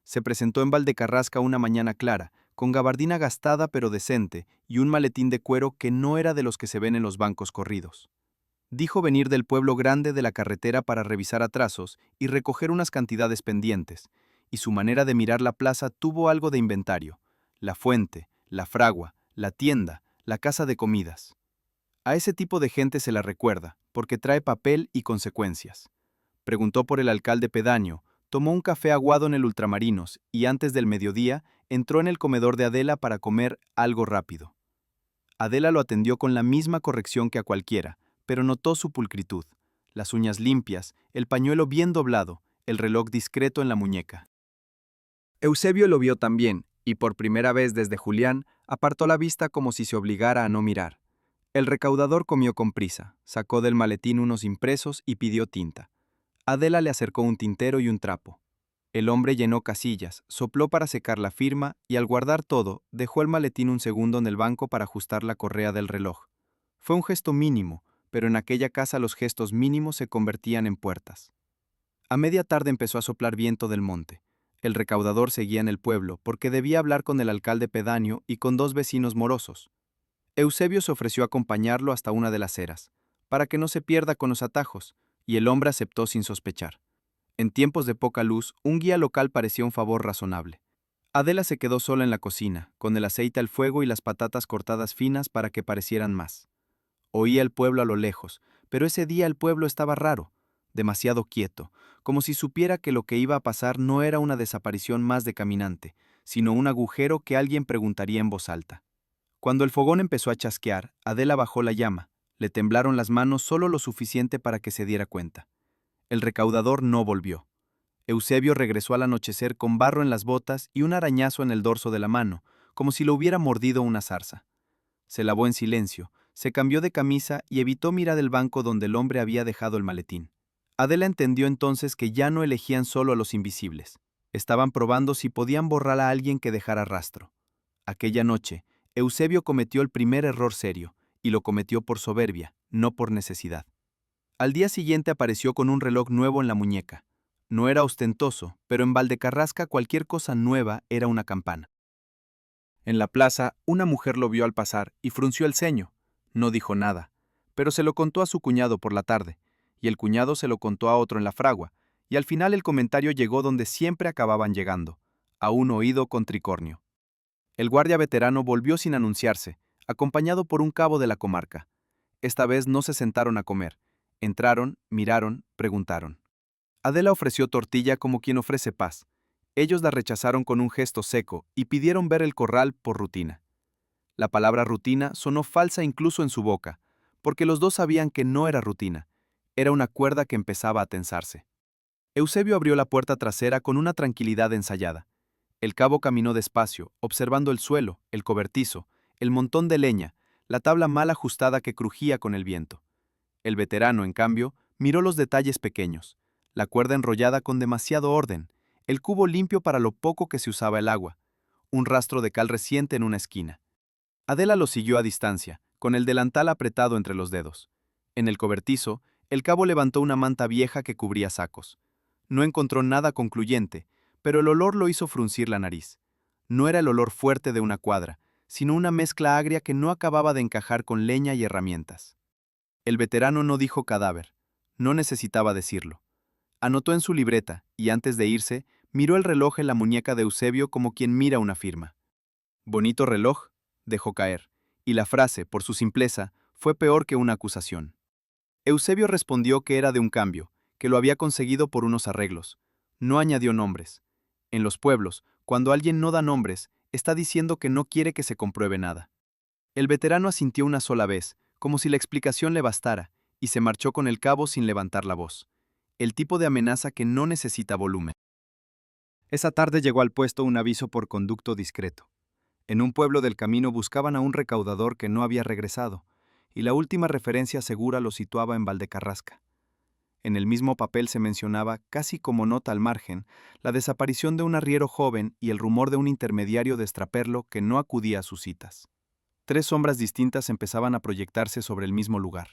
Se presentó en Valdecarrasca una mañana clara, con gabardina gastada pero decente y un maletín de cuero que no era de los que se ven en los bancos corridos. Dijo venir del pueblo grande de la carretera para revisar atrasos y recoger unas cantidades pendientes, y su manera de mirar la plaza tuvo algo de inventario. la fuente, la fragua, la tienda, la casa de comidas. A ese tipo de gente se la recuerda, porque trae papel y consecuencias. Preguntó por el alcalde pedáneo, tomó un café aguado en el Ultramarinos y antes del mediodía entró en el comedor de Adela para comer algo rápido. Adela lo atendió con la misma corrección que a cualquiera, pero notó su pulcritud, las uñas limpias, el pañuelo bien doblado, el reloj discreto en la muñeca. Eusebio lo vio también, y por primera vez desde Julián, apartó la vista como si se obligara a no mirar. El recaudador comió con prisa, sacó del maletín unos impresos y pidió tinta. Adela le acercó un tintero y un trapo. El hombre llenó casillas, sopló para secar la firma y al guardar todo, dejó el maletín un segundo en el banco para ajustar la correa del reloj. Fue un gesto mínimo, pero en aquella casa los gestos mínimos se convertían en puertas. A media tarde empezó a soplar viento del monte. El recaudador seguía en el pueblo porque debía hablar con el alcalde pedáneo y con 2 vecinos morosos. Eusebio se ofreció a acompañarlo hasta una de las eras, para que no se pierda con los atajos, y el hombre aceptó sin sospechar. En tiempos de poca luz, un guía local parecía un favor razonable. Adela se quedó sola en la cocina, con el aceite al fuego y las patatas cortadas finas para que parecieran más. Oía el pueblo a lo lejos, pero ese día el pueblo estaba raro, demasiado quieto, como si supiera que lo que iba a pasar no era una desaparición más de caminante, sino un agujero que alguien preguntaría en voz alta. Cuando el fogón empezó a chasquear, Adela bajó la llama. Le temblaron las manos solo lo suficiente para que se diera cuenta. El recaudador no volvió. Eusebio regresó al anochecer con barro en las botas y un arañazo en el dorso de la mano, como si lo hubiera mordido una zarza. Se lavó en silencio, se cambió de camisa y evitó mirar el banco donde el hombre había dejado el maletín. Adela entendió entonces que ya no elegían solo a los invisibles. Estaban probando si podían borrar a alguien que dejara rastro. Aquella noche, Eusebio cometió el primer error serio, y lo cometió por soberbia, no por necesidad. Al día siguiente apareció con un reloj nuevo en la muñeca. No era ostentoso, pero en Valdecarrasca cualquier cosa nueva era una campana. En la plaza, una mujer lo vio al pasar y frunció el ceño. No dijo nada, pero se lo contó a su cuñado por la tarde, y el cuñado se lo contó a otro en la fragua, y al final el comentario llegó donde siempre acababan llegando, a un oído con tricornio. El guardia veterano volvió sin anunciarse, acompañado por un cabo de la comarca. Esta vez no se sentaron a comer. Entraron, miraron, preguntaron. Adela ofreció tortilla como quien ofrece paz. Ellos la rechazaron con un gesto seco y pidieron ver el corral por rutina. La palabra rutina sonó falsa incluso en su boca, porque los dos sabían que no era rutina. Era una cuerda que empezaba a tensarse. Eusebio abrió la puerta trasera con una tranquilidad ensayada. El cabo caminó despacio, observando el suelo, el cobertizo, el montón de leña, la tabla mal ajustada que crujía con el viento. El veterano, en cambio, miró los detalles pequeños, la cuerda enrollada con demasiado orden, el cubo limpio para lo poco que se usaba el agua, un rastro de cal reciente en una esquina. Adela lo siguió a distancia, con el delantal apretado entre los dedos. En el cobertizo, el cabo levantó una manta vieja que cubría sacos. No encontró nada concluyente, pero el olor lo hizo fruncir la nariz. No era el olor fuerte de una cuadra, sino una mezcla agria que no acababa de encajar con leña y herramientas. El veterano no dijo cadáver, no necesitaba decirlo. Anotó en su libreta y antes de irse, miró el reloj en la muñeca de Eusebio como quien mira una firma. Bonito reloj, dejó caer, y la frase, por su simpleza, fue peor que una acusación. Eusebio respondió que era de un cambio, que lo había conseguido por unos arreglos. No añadió nombres. En los pueblos, cuando alguien no da nombres, está diciendo que no quiere que se compruebe nada. El veterano asintió una sola vez, como si la explicación le bastara, y se marchó con el cabo sin levantar la voz. El tipo de amenaza que no necesita volumen. Esa tarde llegó al puesto un aviso por conducto discreto. En un pueblo del camino buscaban a un recaudador que no había regresado, y la última referencia segura lo situaba en Valdecarrasca. En el mismo papel se mencionaba, casi como nota al margen, la desaparición de un arriero joven y el rumor de un intermediario de extraperlo que no acudía a sus citas. 3 sombras distintas empezaban a proyectarse sobre el mismo lugar.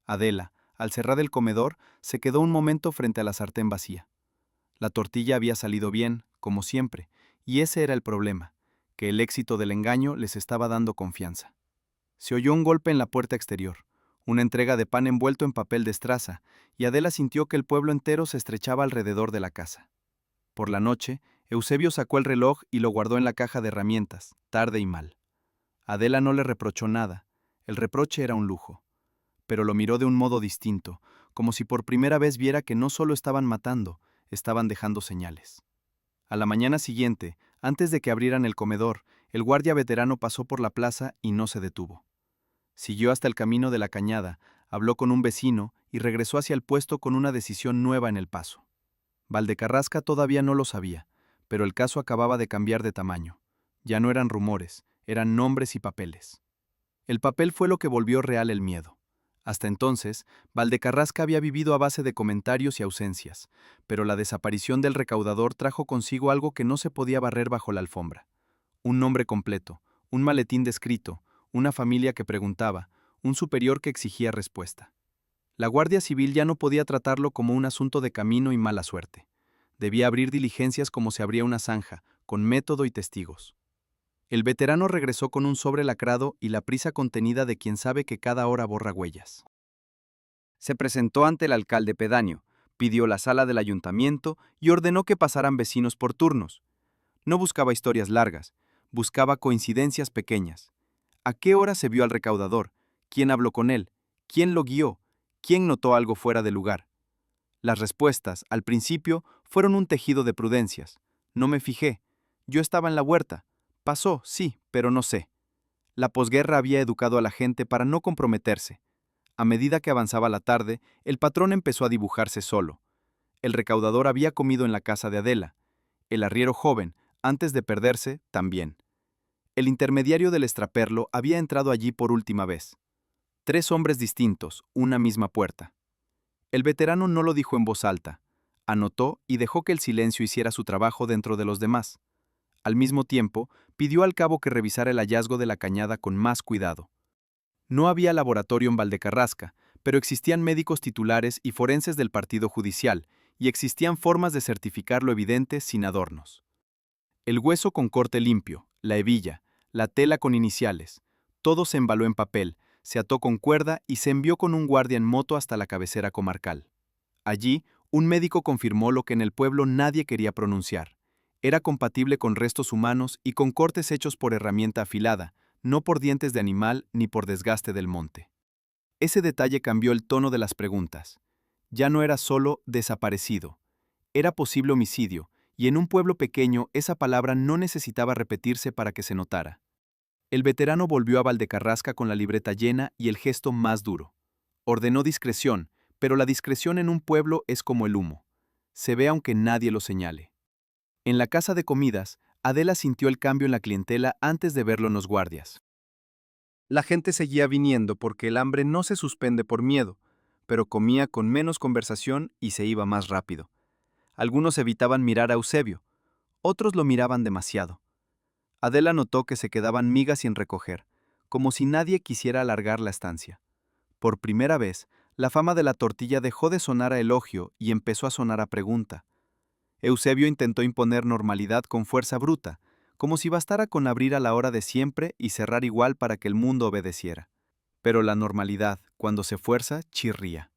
Adela, al cerrar el comedor, se quedó un momento frente a la sartén vacía. La tortilla había salido bien, como siempre, y ese era el problema, que el éxito del engaño les estaba dando confianza. Se oyó un golpe en la puerta exterior, una entrega de pan envuelto en papel de estraza, y Adela sintió que el pueblo entero se estrechaba alrededor de la casa. Por la noche, Eusebio sacó el reloj y lo guardó en la caja de herramientas, tarde y mal. Adela no le reprochó nada, el reproche era un lujo. Pero lo miró de un modo distinto, como si por primera vez viera que no solo estaban matando, estaban dejando señales. A la mañana siguiente, antes de que abrieran el comedor, el guardia veterano pasó por la plaza y no se detuvo. Siguió hasta el camino de la cañada, habló con un vecino y regresó hacia el puesto con una decisión nueva en el paso. Valdecarrasca todavía no lo sabía, pero el caso acababa de cambiar de tamaño. Ya no eran rumores, eran nombres y papeles. El papel fue lo que volvió real el miedo. Hasta entonces, Valdecarrasca había vivido a base de comentarios y ausencias, pero la desaparición del recaudador trajo consigo algo que no se podía barrer bajo la alfombra. Un nombre completo, un maletín descrito, una familia que preguntaba, un superior que exigía respuesta. La Guardia Civil ya no podía tratarlo como un asunto de camino y mala suerte. Debía abrir diligencias como se abría una zanja, con método y testigos. El veterano regresó con un sobre lacrado y la prisa contenida de quien sabe que cada hora borra huellas. Se presentó ante el alcalde pedáneo, pidió la sala del ayuntamiento y ordenó que pasaran vecinos por turnos. No buscaba historias largas, buscaba coincidencias pequeñas. ¿A qué hora se vio al recaudador? ¿Quién habló con él? ¿Quién lo guió? ¿Quién notó algo fuera de lugar? Las respuestas, al principio, fueron un tejido de prudencias. No me fijé. Yo estaba en la huerta. Pasó, sí, pero no sé. La posguerra había educado a la gente para no comprometerse. A medida que avanzaba la tarde, el patrón empezó a dibujarse solo. El recaudador había comido en la casa de Adela. El arriero joven, antes de perderse, también. El intermediario del extraperlo había entrado allí por última vez. 3 hombres distintos, una misma puerta. El veterano no lo dijo en voz alta. Anotó y dejó que el silencio hiciera su trabajo dentro de los demás. Al mismo tiempo, pidió al cabo que revisara el hallazgo de la cañada con más cuidado. No había laboratorio en Valdecarrasca, pero existían médicos titulares y forenses del partido judicial, y existían formas de certificar lo evidente sin adornos. El hueso con corte limpio, la hebilla, la tela con iniciales, todo se embaló en papel, se ató con cuerda y se envió con un guardia en moto hasta la cabecera comarcal. Allí, un médico confirmó lo que en el pueblo nadie quería pronunciar. Era compatible con restos humanos y con cortes hechos por herramienta afilada, no por dientes de animal ni por desgaste del monte. Ese detalle cambió el tono de las preguntas. Ya no era solo desaparecido. Era posible homicidio, y en un pueblo pequeño esa palabra no necesitaba repetirse para que se notara. El veterano volvió a Valdecarrasca con la libreta llena y el gesto más duro. Ordenó discreción, pero la discreción en un pueblo es como el humo. Se ve aunque nadie lo señale. En la casa de comidas, Adela sintió el cambio en la clientela antes de verlo en los guardias. La gente seguía viniendo porque el hambre no se suspende por miedo, pero comía con menos conversación y se iba más rápido. Algunos evitaban mirar a Eusebio, otros lo miraban demasiado. Adela notó que se quedaban migas sin recoger, como si nadie quisiera alargar la estancia. Por primera vez, la fama de la tortilla dejó de sonar a elogio y empezó a sonar a pregunta. Eusebio intentó imponer normalidad con fuerza bruta, como si bastara con abrir a la hora de siempre y cerrar igual para que el mundo obedeciera. Pero la normalidad, cuando se fuerza, chirría.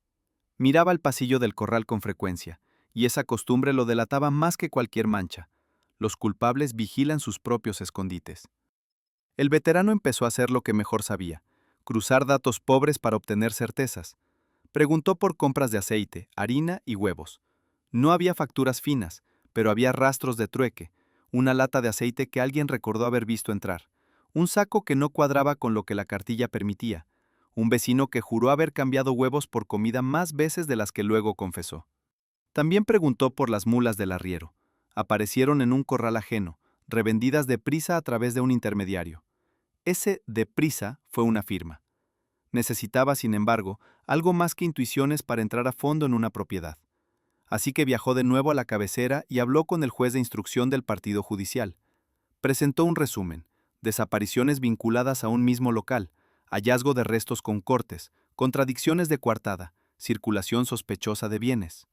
Miraba el pasillo del corral con frecuencia, y esa costumbre lo delataba más que cualquier mancha. Los culpables vigilan sus propios escondites. El veterano empezó a hacer lo que mejor sabía, cruzar datos pobres para obtener certezas. Preguntó por compras de aceite, harina y huevos. No había facturas finas, pero había rastros de trueque, una lata de aceite que alguien recordó haber visto entrar, un saco que no cuadraba con lo que la cartilla permitía, un vecino que juró haber cambiado huevos por comida más veces de las que luego confesó. También preguntó por las mulas del arriero. Aparecieron en un corral ajeno, revendidas deprisa a través de un intermediario. Ese deprisa fue una firma. Necesitaba, sin embargo, algo más que intuiciones para entrar a fondo en una propiedad. Así que viajó de nuevo a la cabecera y habló con el juez de instrucción del partido judicial. Presentó un resumen: desapariciones vinculadas a un mismo local, hallazgo de restos con cortes, contradicciones de coartada, circulación sospechosa de bienes.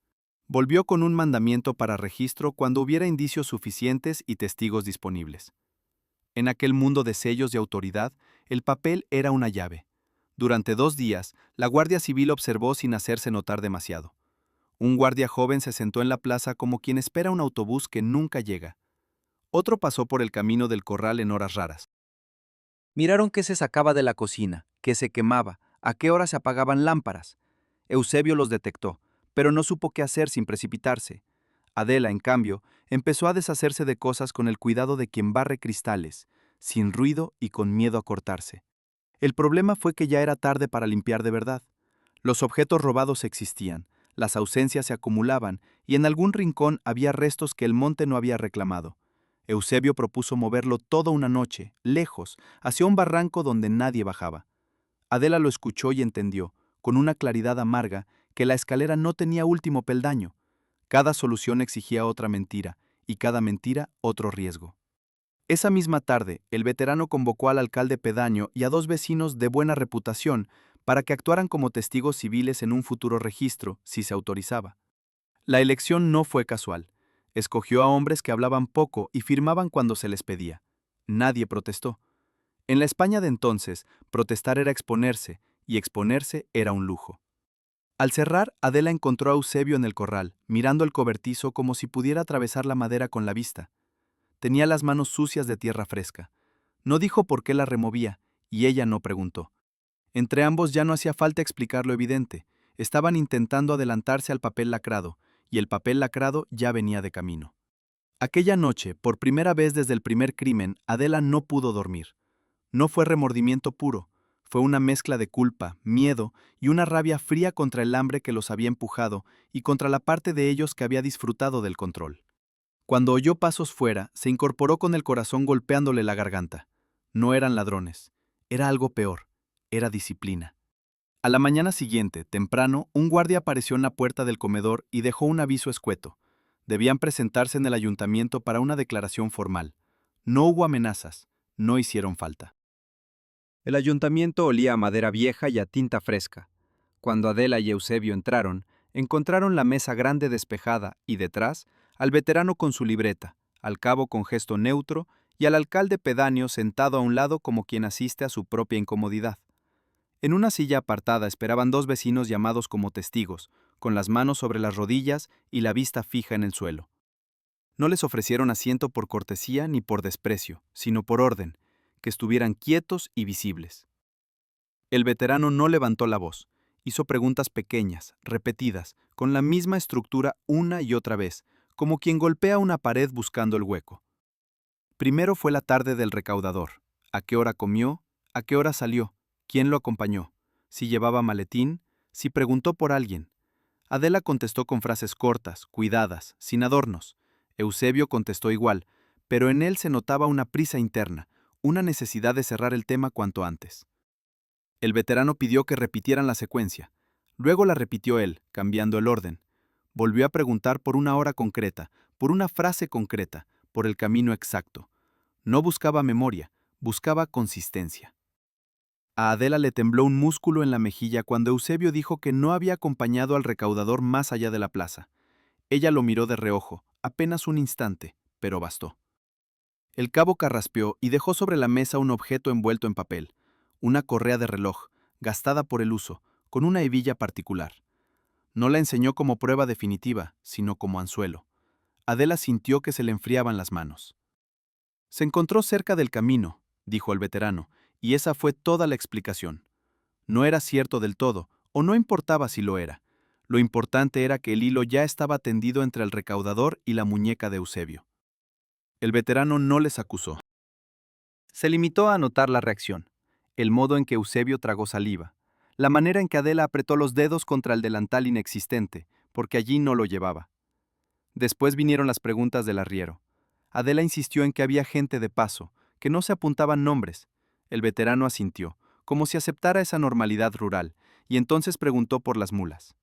Volvió con un mandamiento para registro cuando hubiera indicios suficientes y testigos disponibles. En aquel mundo de sellos y autoridad, el papel era una llave. Durante 2 días, la Guardia Civil observó sin hacerse notar demasiado. Un guardia joven se sentó en la plaza como quien espera un autobús que nunca llega. Otro pasó por el camino del corral en horas raras. Miraron qué se sacaba de la cocina, qué se quemaba, a qué hora se apagaban lámparas. Eusebio los detectó, pero no supo qué hacer sin precipitarse. Adela, en cambio, empezó a deshacerse de cosas con el cuidado de quien barre cristales, sin ruido y con miedo a cortarse. El problema fue que ya era tarde para limpiar de verdad. Los objetos robados existían, las ausencias se acumulaban y en algún rincón había restos que el monte no había reclamado. Eusebio propuso moverlo toda una noche, lejos, hacia un barranco donde nadie bajaba. Adela lo escuchó y entendió, con una claridad amarga, que la escalera no tenía último peldaño. Cada solución exigía otra mentira, y cada mentira otro riesgo. Esa misma tarde, el veterano convocó al alcalde pedáneo y a dos vecinos de buena reputación para que actuaran como testigos civiles en un futuro registro, si se autorizaba. La elección no fue casual. Escogió a hombres que hablaban poco y firmaban cuando se les pedía. Nadie protestó. En la España de entonces, protestar era exponerse, y exponerse era un lujo. Al cerrar, Adela encontró a Eusebio en el corral, mirando el cobertizo como si pudiera atravesar la madera con la vista. Tenía las manos sucias de tierra fresca. No dijo por qué la removía, y ella no preguntó. Entre ambos ya no hacía falta explicar lo evidente. Estaban intentando adelantarse al papel lacrado, y el papel lacrado ya venía de camino. Aquella noche, por primera vez desde el primer crimen, Adela no pudo dormir. No fue remordimiento puro, fue una mezcla de culpa, miedo y una rabia fría contra el hambre que los había empujado y contra la parte de ellos que había disfrutado del control. Cuando oyó pasos fuera, se incorporó con el corazón golpeándole la garganta. No eran ladrones, era algo peor, era disciplina. A la mañana siguiente, temprano, un guardia apareció en la puerta del comedor y dejó un aviso escueto. Debían presentarse en el ayuntamiento para una declaración formal. No hubo amenazas, no hicieron falta. El ayuntamiento olía a madera vieja y a tinta fresca. Cuando Adela y Eusebio encontraron la mesa grande despejada y detrás, al veterano con su libreta, al cabo con gesto neutro y al alcalde pedáneo sentado a un lado como quien asiste a su propia incomodidad. En una silla apartada esperaban dos vecinos llamados como testigos, con las manos sobre las rodillas y la vista fija en el suelo. No les ofrecieron asiento por cortesía ni por desprecio, sino por orden, que estuvieran quietos y visibles. El veterano no levantó la voz, hizo preguntas pequeñas, repetidas, con la misma estructura una y otra vez, como quien golpea una pared buscando el hueco. Primero fue la tarde del recaudador. ¿A qué hora comió? ¿A qué hora salió? ¿Quién lo acompañó? ¿Si llevaba maletín? ¿Si preguntó por alguien? Adela contestó con frases cortas, cuidadas, sin adornos. Eusebio contestó igual, pero en él se notaba una prisa interna, una necesidad de cerrar el tema cuanto antes. El veterano pidió que repitieran la secuencia. Luego la repitió él, cambiando el orden. Volvió a preguntar por una hora concreta, por una frase concreta, por el camino exacto. No buscaba memoria, buscaba consistencia. A Adela le tembló un músculo en la mejilla cuando Eusebio dijo que no había acompañado al recaudador más allá de la plaza. Ella lo miró de reojo, apenas un instante, pero bastó. El cabo carraspeó y dejó sobre la mesa un objeto envuelto en papel, una correa de reloj, gastada por el uso, con una hebilla particular. No la enseñó como prueba definitiva, sino como anzuelo. Adela sintió que se le enfriaban las manos. Se encontró cerca del camino, dijo el veterano, y esa fue toda la explicación. No era cierto del todo, o no importaba si lo era. Lo importante era que el hilo ya estaba tendido entre el recaudador y la muñeca de Eusebio. El veterano no les acusó. Se limitó a anotar la reacción, el modo en que Eusebio tragó saliva, la manera en que Adela apretó los dedos contra el delantal inexistente, porque allí no lo llevaba. Después vinieron las preguntas del arriero. Adela insistió en que había gente de paso, que no se apuntaban nombres. El veterano asintió, como si aceptara esa normalidad rural, y entonces preguntó por las mulas.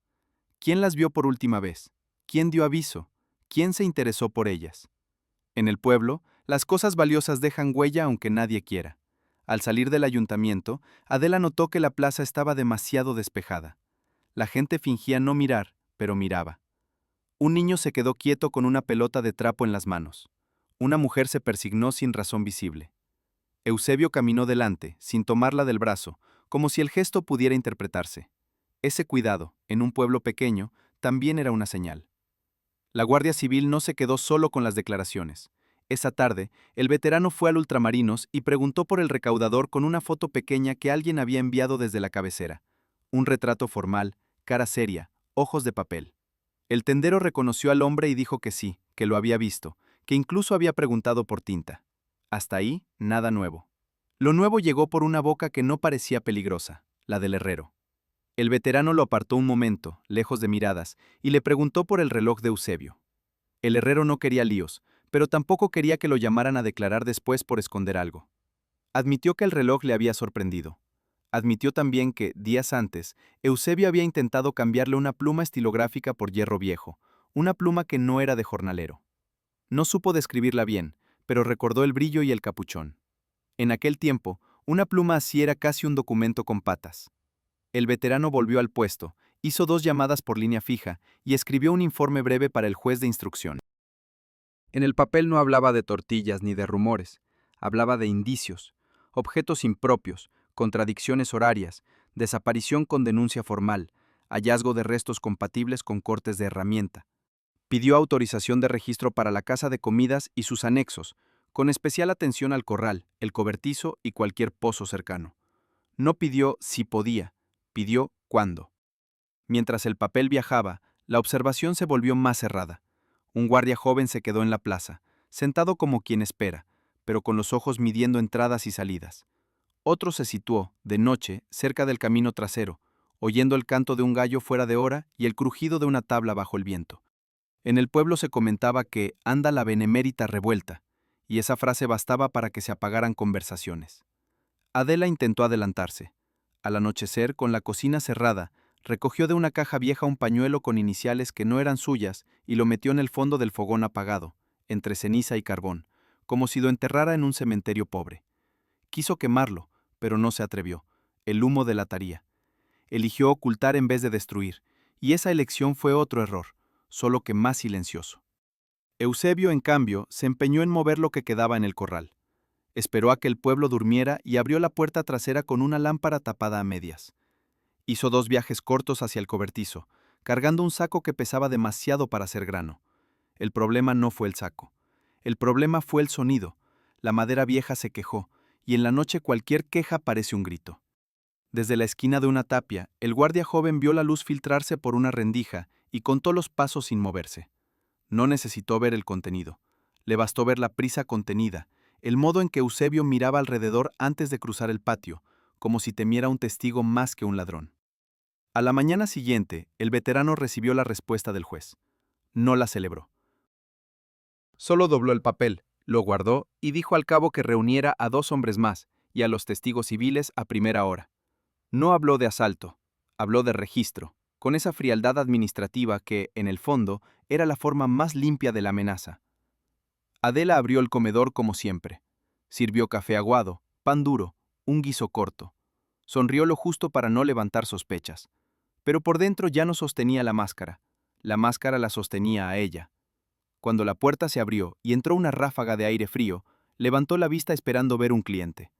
¿Quién las vio por última vez? ¿Quién dio aviso? ¿Quién se interesó por ellas? En el pueblo, las cosas valiosas dejan huella aunque nadie quiera. Al salir del ayuntamiento, Adela notó que la plaza estaba demasiado despejada. La gente fingía no mirar, pero miraba. Un niño se quedó quieto con una pelota de trapo en las manos. Una mujer se persignó sin razón visible. Eusebio caminó delante, sin tomarla del brazo, como si el gesto pudiera interpretarse. Ese cuidado, en un pueblo pequeño, también era una señal. La Guardia Civil no se quedó solo con las declaraciones. Esa tarde, el veterano fue al Ultramarinos y preguntó por el recaudador con una foto pequeña que alguien había enviado desde la cabecera. Un retrato formal, cara seria, ojos de papel. El tendero reconoció al hombre y dijo que sí, que lo había visto, que incluso había preguntado por tinta. Hasta ahí, nada nuevo. Lo nuevo llegó por una boca que no parecía peligrosa, la del herrero. El veterano lo apartó un momento, lejos de miradas, y le preguntó por el reloj de Eusebio. El herrero no quería líos, pero tampoco quería que lo llamaran a declarar después por esconder algo. Admitió que el reloj le había sorprendido. Admitió también que, días antes, Eusebio había intentado cambiarle una pluma estilográfica por hierro viejo, una pluma que no era de jornalero. No supo describirla bien, pero recordó el brillo y el capuchón. En aquel tiempo, una pluma así era casi un documento con patas. El veterano volvió al puesto, hizo 2 llamadas por línea fija y escribió un informe breve para el juez de instrucción. En el papel no hablaba de tortillas ni de rumores, hablaba de indicios, objetos impropios, contradicciones horarias, desaparición con denuncia formal, hallazgo de restos compatibles con cortes de herramienta. Pidió autorización de registro para la casa de comidas y sus anexos, con especial atención al corral, el cobertizo y cualquier pozo cercano. No pidió si podía, pidió cuándo. Mientras el papel viajaba, la observación se volvió más cerrada. Un guardia joven se quedó en la plaza, sentado como quien espera, pero con los ojos midiendo entradas y salidas. Otro se situó, de noche, cerca del camino trasero, oyendo el canto de un gallo fuera de hora y el crujido de una tabla bajo el viento. En el pueblo se comentaba que anda la benemérita revuelta, y esa frase bastaba para que se apagaran conversaciones. Adela intentó adelantarse. Al anochecer, con la cocina cerrada, recogió de una caja vieja un pañuelo con iniciales que no eran suyas y lo metió en el fondo del fogón apagado, entre ceniza y carbón, como si lo enterrara en un cementerio pobre. Quiso quemarlo, pero no se atrevió. El humo delataría. Eligió ocultar en vez de destruir, y esa elección fue otro error, solo que más silencioso. Eusebio, en cambio, se empeñó en mover lo que quedaba en el corral. Esperó a que el pueblo durmiera y abrió la puerta trasera con una lámpara tapada a medias. Hizo 2 viajes cortos hacia el cobertizo, cargando un saco que pesaba demasiado para hacer grano. El problema no fue el saco. El problema fue el sonido. La madera vieja se quejó, y en la noche cualquier queja parece un grito. Desde la esquina de una tapia, el guardia joven vio la luz filtrarse por una rendija y contó los pasos sin moverse. No necesitó ver el contenido. Le bastó ver la prisa contenida, el modo en que Eusebio miraba alrededor antes de cruzar el patio, como si temiera un testigo más que un ladrón. A la mañana siguiente, el veterano recibió la respuesta del juez. No la celebró. Solo dobló el papel, lo guardó y dijo al cabo que reuniera a 2 hombres más y a los testigos civiles a primera hora. No habló de asalto, habló de registro, con esa frialdad administrativa que, en el fondo, era la forma más limpia de la amenaza. Adela abrió el comedor como siempre. Sirvió café aguado, pan duro, un guiso corto. Sonrió lo justo para no levantar sospechas. Pero por dentro ya no sostenía la máscara. La máscara la sostenía a ella. Cuando la puerta se abrió y entró una ráfaga de aire frío, levantó la vista esperando ver un cliente.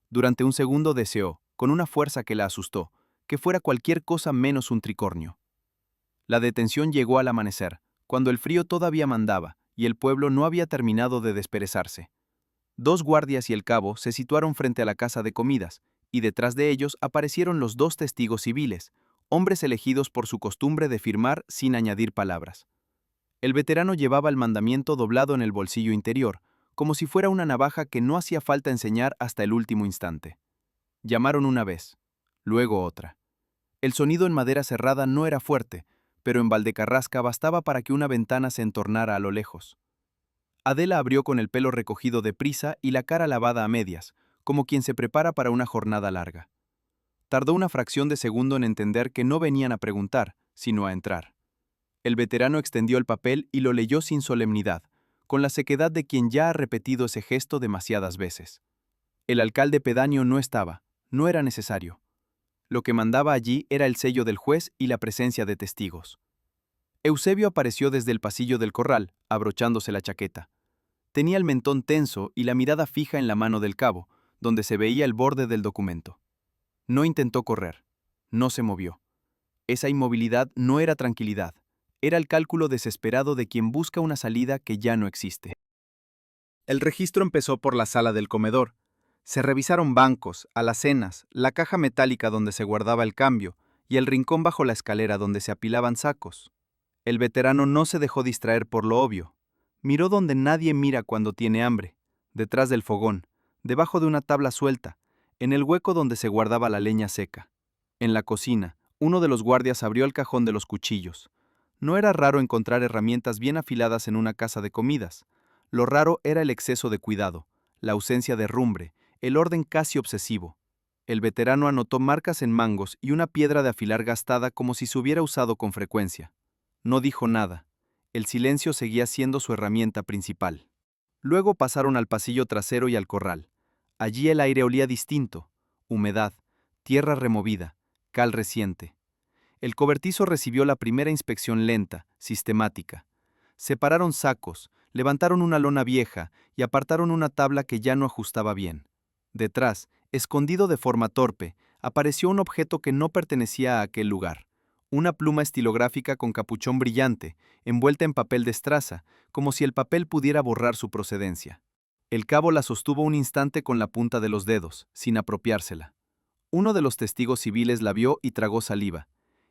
Durante un segundo deseó, con una fuerza que la asustó, que fuera cualquier cosa menos un tricornio. La detención llegó al amanecer, cuando el frío todavía mandaba y el pueblo no había terminado de desperezarse. 2 guardias y el cabo se situaron frente a la casa de comidas, y detrás de ellos aparecieron los 2 testigos civiles, hombres elegidos por su costumbre de firmar sin añadir palabras. El veterano llevaba el mandamiento doblado en el bolsillo interior, como si fuera una navaja que no hacía falta enseñar hasta el último instante. Llamaron una vez, luego otra. El sonido en madera cerrada no era fuerte, pero en Valdecarrasca bastaba para que una ventana se entornara a lo lejos. Adela abrió con el pelo recogido de prisa y la cara lavada a medias, como quien se prepara para una jornada larga. Tardó una fracción de segundo en entender que no venían a preguntar, sino a entrar. El veterano extendió el papel y lo leyó sin solemnidad, con la sequedad de quien ya ha repetido ese gesto demasiadas veces. El alcalde pedáneo no estaba, no era necesario. Lo que mandaba allí era el sello del juez y la presencia de testigos. Eusebio apareció desde el pasillo del corral, abrochándose la chaqueta. Tenía el mentón tenso y la mirada fija en la mano del cabo, donde se veía el borde del documento. No intentó correr. No se movió. Esa inmovilidad no era tranquilidad. Era el cálculo desesperado de quien busca una salida que ya no existe. El registro empezó por la sala del comedor. Se revisaron bancos, alacenas, la caja metálica donde se guardaba el cambio y el rincón bajo la escalera donde se apilaban sacos. El veterano no se dejó distraer por lo obvio. Miró donde nadie mira cuando tiene hambre, detrás del fogón, debajo de una tabla suelta, en el hueco donde se guardaba la leña seca. En la cocina, uno de los guardias abrió el cajón de los cuchillos. No era raro encontrar herramientas bien afiladas en una casa de comidas. Lo raro era el exceso de cuidado, la ausencia de rumbre, el orden casi obsesivo. El veterano anotó marcas en mangos y una piedra de afilar gastada como si se hubiera usado con frecuencia. No dijo nada. El silencio seguía siendo su herramienta principal. Luego pasaron al pasillo trasero y al corral. Allí el aire olía distinto: humedad, tierra removida, cal reciente. El cobertizo recibió la primera inspección lenta, sistemática. Separaron sacos, levantaron una lona vieja y apartaron una tabla que ya no ajustaba bien. Detrás, escondido de forma torpe, apareció un objeto que no pertenecía a aquel lugar. Una pluma estilográfica con capuchón brillante, envuelta en papel de estraza, como si el papel pudiera borrar su procedencia. El cabo la sostuvo un instante con la punta de los dedos, sin apropiársela. Uno de los testigos civiles la vio y tragó saliva.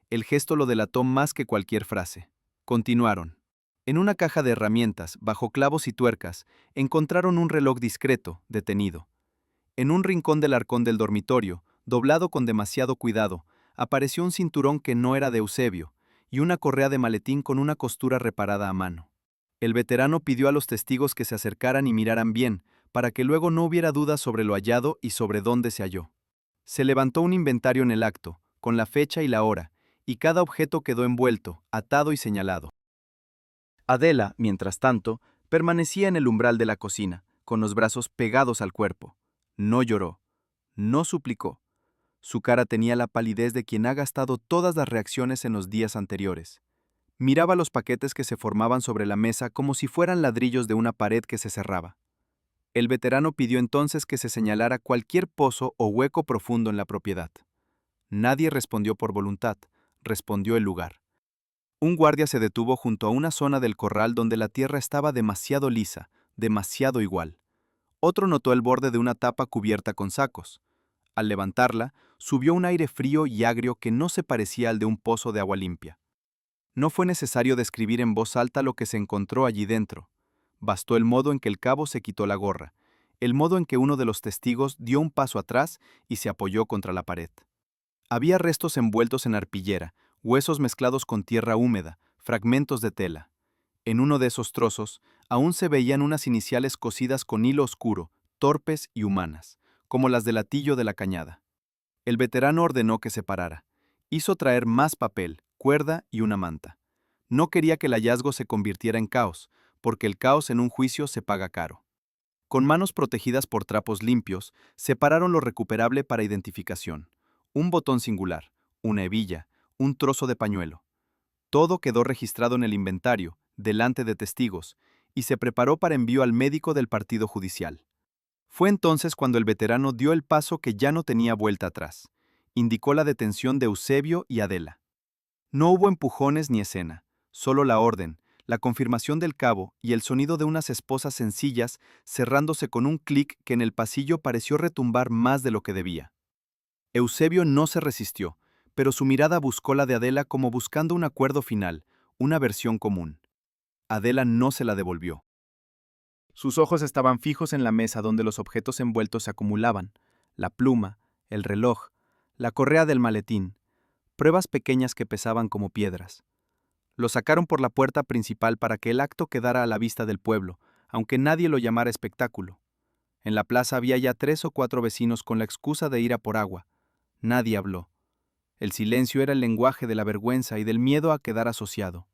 El gesto lo delató más que cualquier frase. Continuaron. En una caja de herramientas, bajo clavos y tuercas, encontraron un reloj discreto, detenido. En un rincón del arcón del dormitorio, doblado con demasiado cuidado, apareció un cinturón que no era de Eusebio, y una correa de maletín con una costura reparada a mano. El veterano pidió a los testigos que se acercaran y miraran bien, para que luego no hubiera dudas sobre lo hallado y sobre dónde se halló. Se levantó un inventario en el acto, con la fecha y la hora, y cada objeto quedó envuelto, atado y señalado. Adela, mientras tanto, permanecía en el umbral de la cocina, con los brazos pegados al cuerpo. No lloró, no suplicó. Su cara tenía la palidez de quien ha gastado todas las reacciones en los días anteriores. Miraba los paquetes que se formaban sobre la mesa como si fueran ladrillos de una pared que se cerraba. El veterano pidió entonces que se señalara cualquier pozo o hueco profundo en la propiedad. Nadie respondió por voluntad, respondió el lugar. Un guardia se detuvo junto a una zona del corral donde la tierra estaba demasiado lisa, demasiado igual. Otro notó el borde de una tapa cubierta con sacos. Al levantarla, subió un aire frío y agrio que no se parecía al de un pozo de agua limpia. No fue necesario describir en voz alta lo que se encontró allí dentro. Bastó el modo en que el cabo se quitó la gorra, el modo en que uno de los testigos dio un paso atrás y se apoyó contra la pared. Había restos envueltos en arpillera, huesos mezclados con tierra húmeda, fragmentos de tela. En uno de esos trozos aún se veían unas iniciales cosidas con hilo oscuro, torpes y humanas, como las del latillo de la cañada. El veterano ordenó que se parara. Hizo traer más papel, cuerda y una manta. No quería que el hallazgo se convirtiera en caos, porque el caos en un juicio se paga caro. Con manos protegidas por trapos limpios, separaron lo recuperable para identificación. Un botón singular, una hebilla, un trozo de pañuelo. Todo quedó registrado en el inventario, delante de testigos, y se preparó para envío al médico del partido judicial. Fue entonces cuando el veterano dio el paso que ya no tenía vuelta atrás. Indicó la detención de Eusebio y Adela. No hubo empujones ni escena, solo la orden, la confirmación del cabo y el sonido de unas esposas sencillas cerrándose con un clic que en el pasillo pareció retumbar más de lo que debía. Eusebio no se resistió, pero su mirada buscó la de Adela como buscando un acuerdo final, una versión común. Adela no se la devolvió. Sus ojos estaban fijos en la mesa donde los objetos envueltos se acumulaban: la pluma, el reloj, la correa del maletín, pruebas pequeñas que pesaban como piedras. Lo sacaron por la puerta principal para que el acto quedara a la vista del pueblo, aunque nadie lo llamara espectáculo. En la plaza había ya 3 o 4 vecinos con la excusa de ir a por agua. Nadie habló. El silencio era el lenguaje de la vergüenza y del miedo a quedar asociado.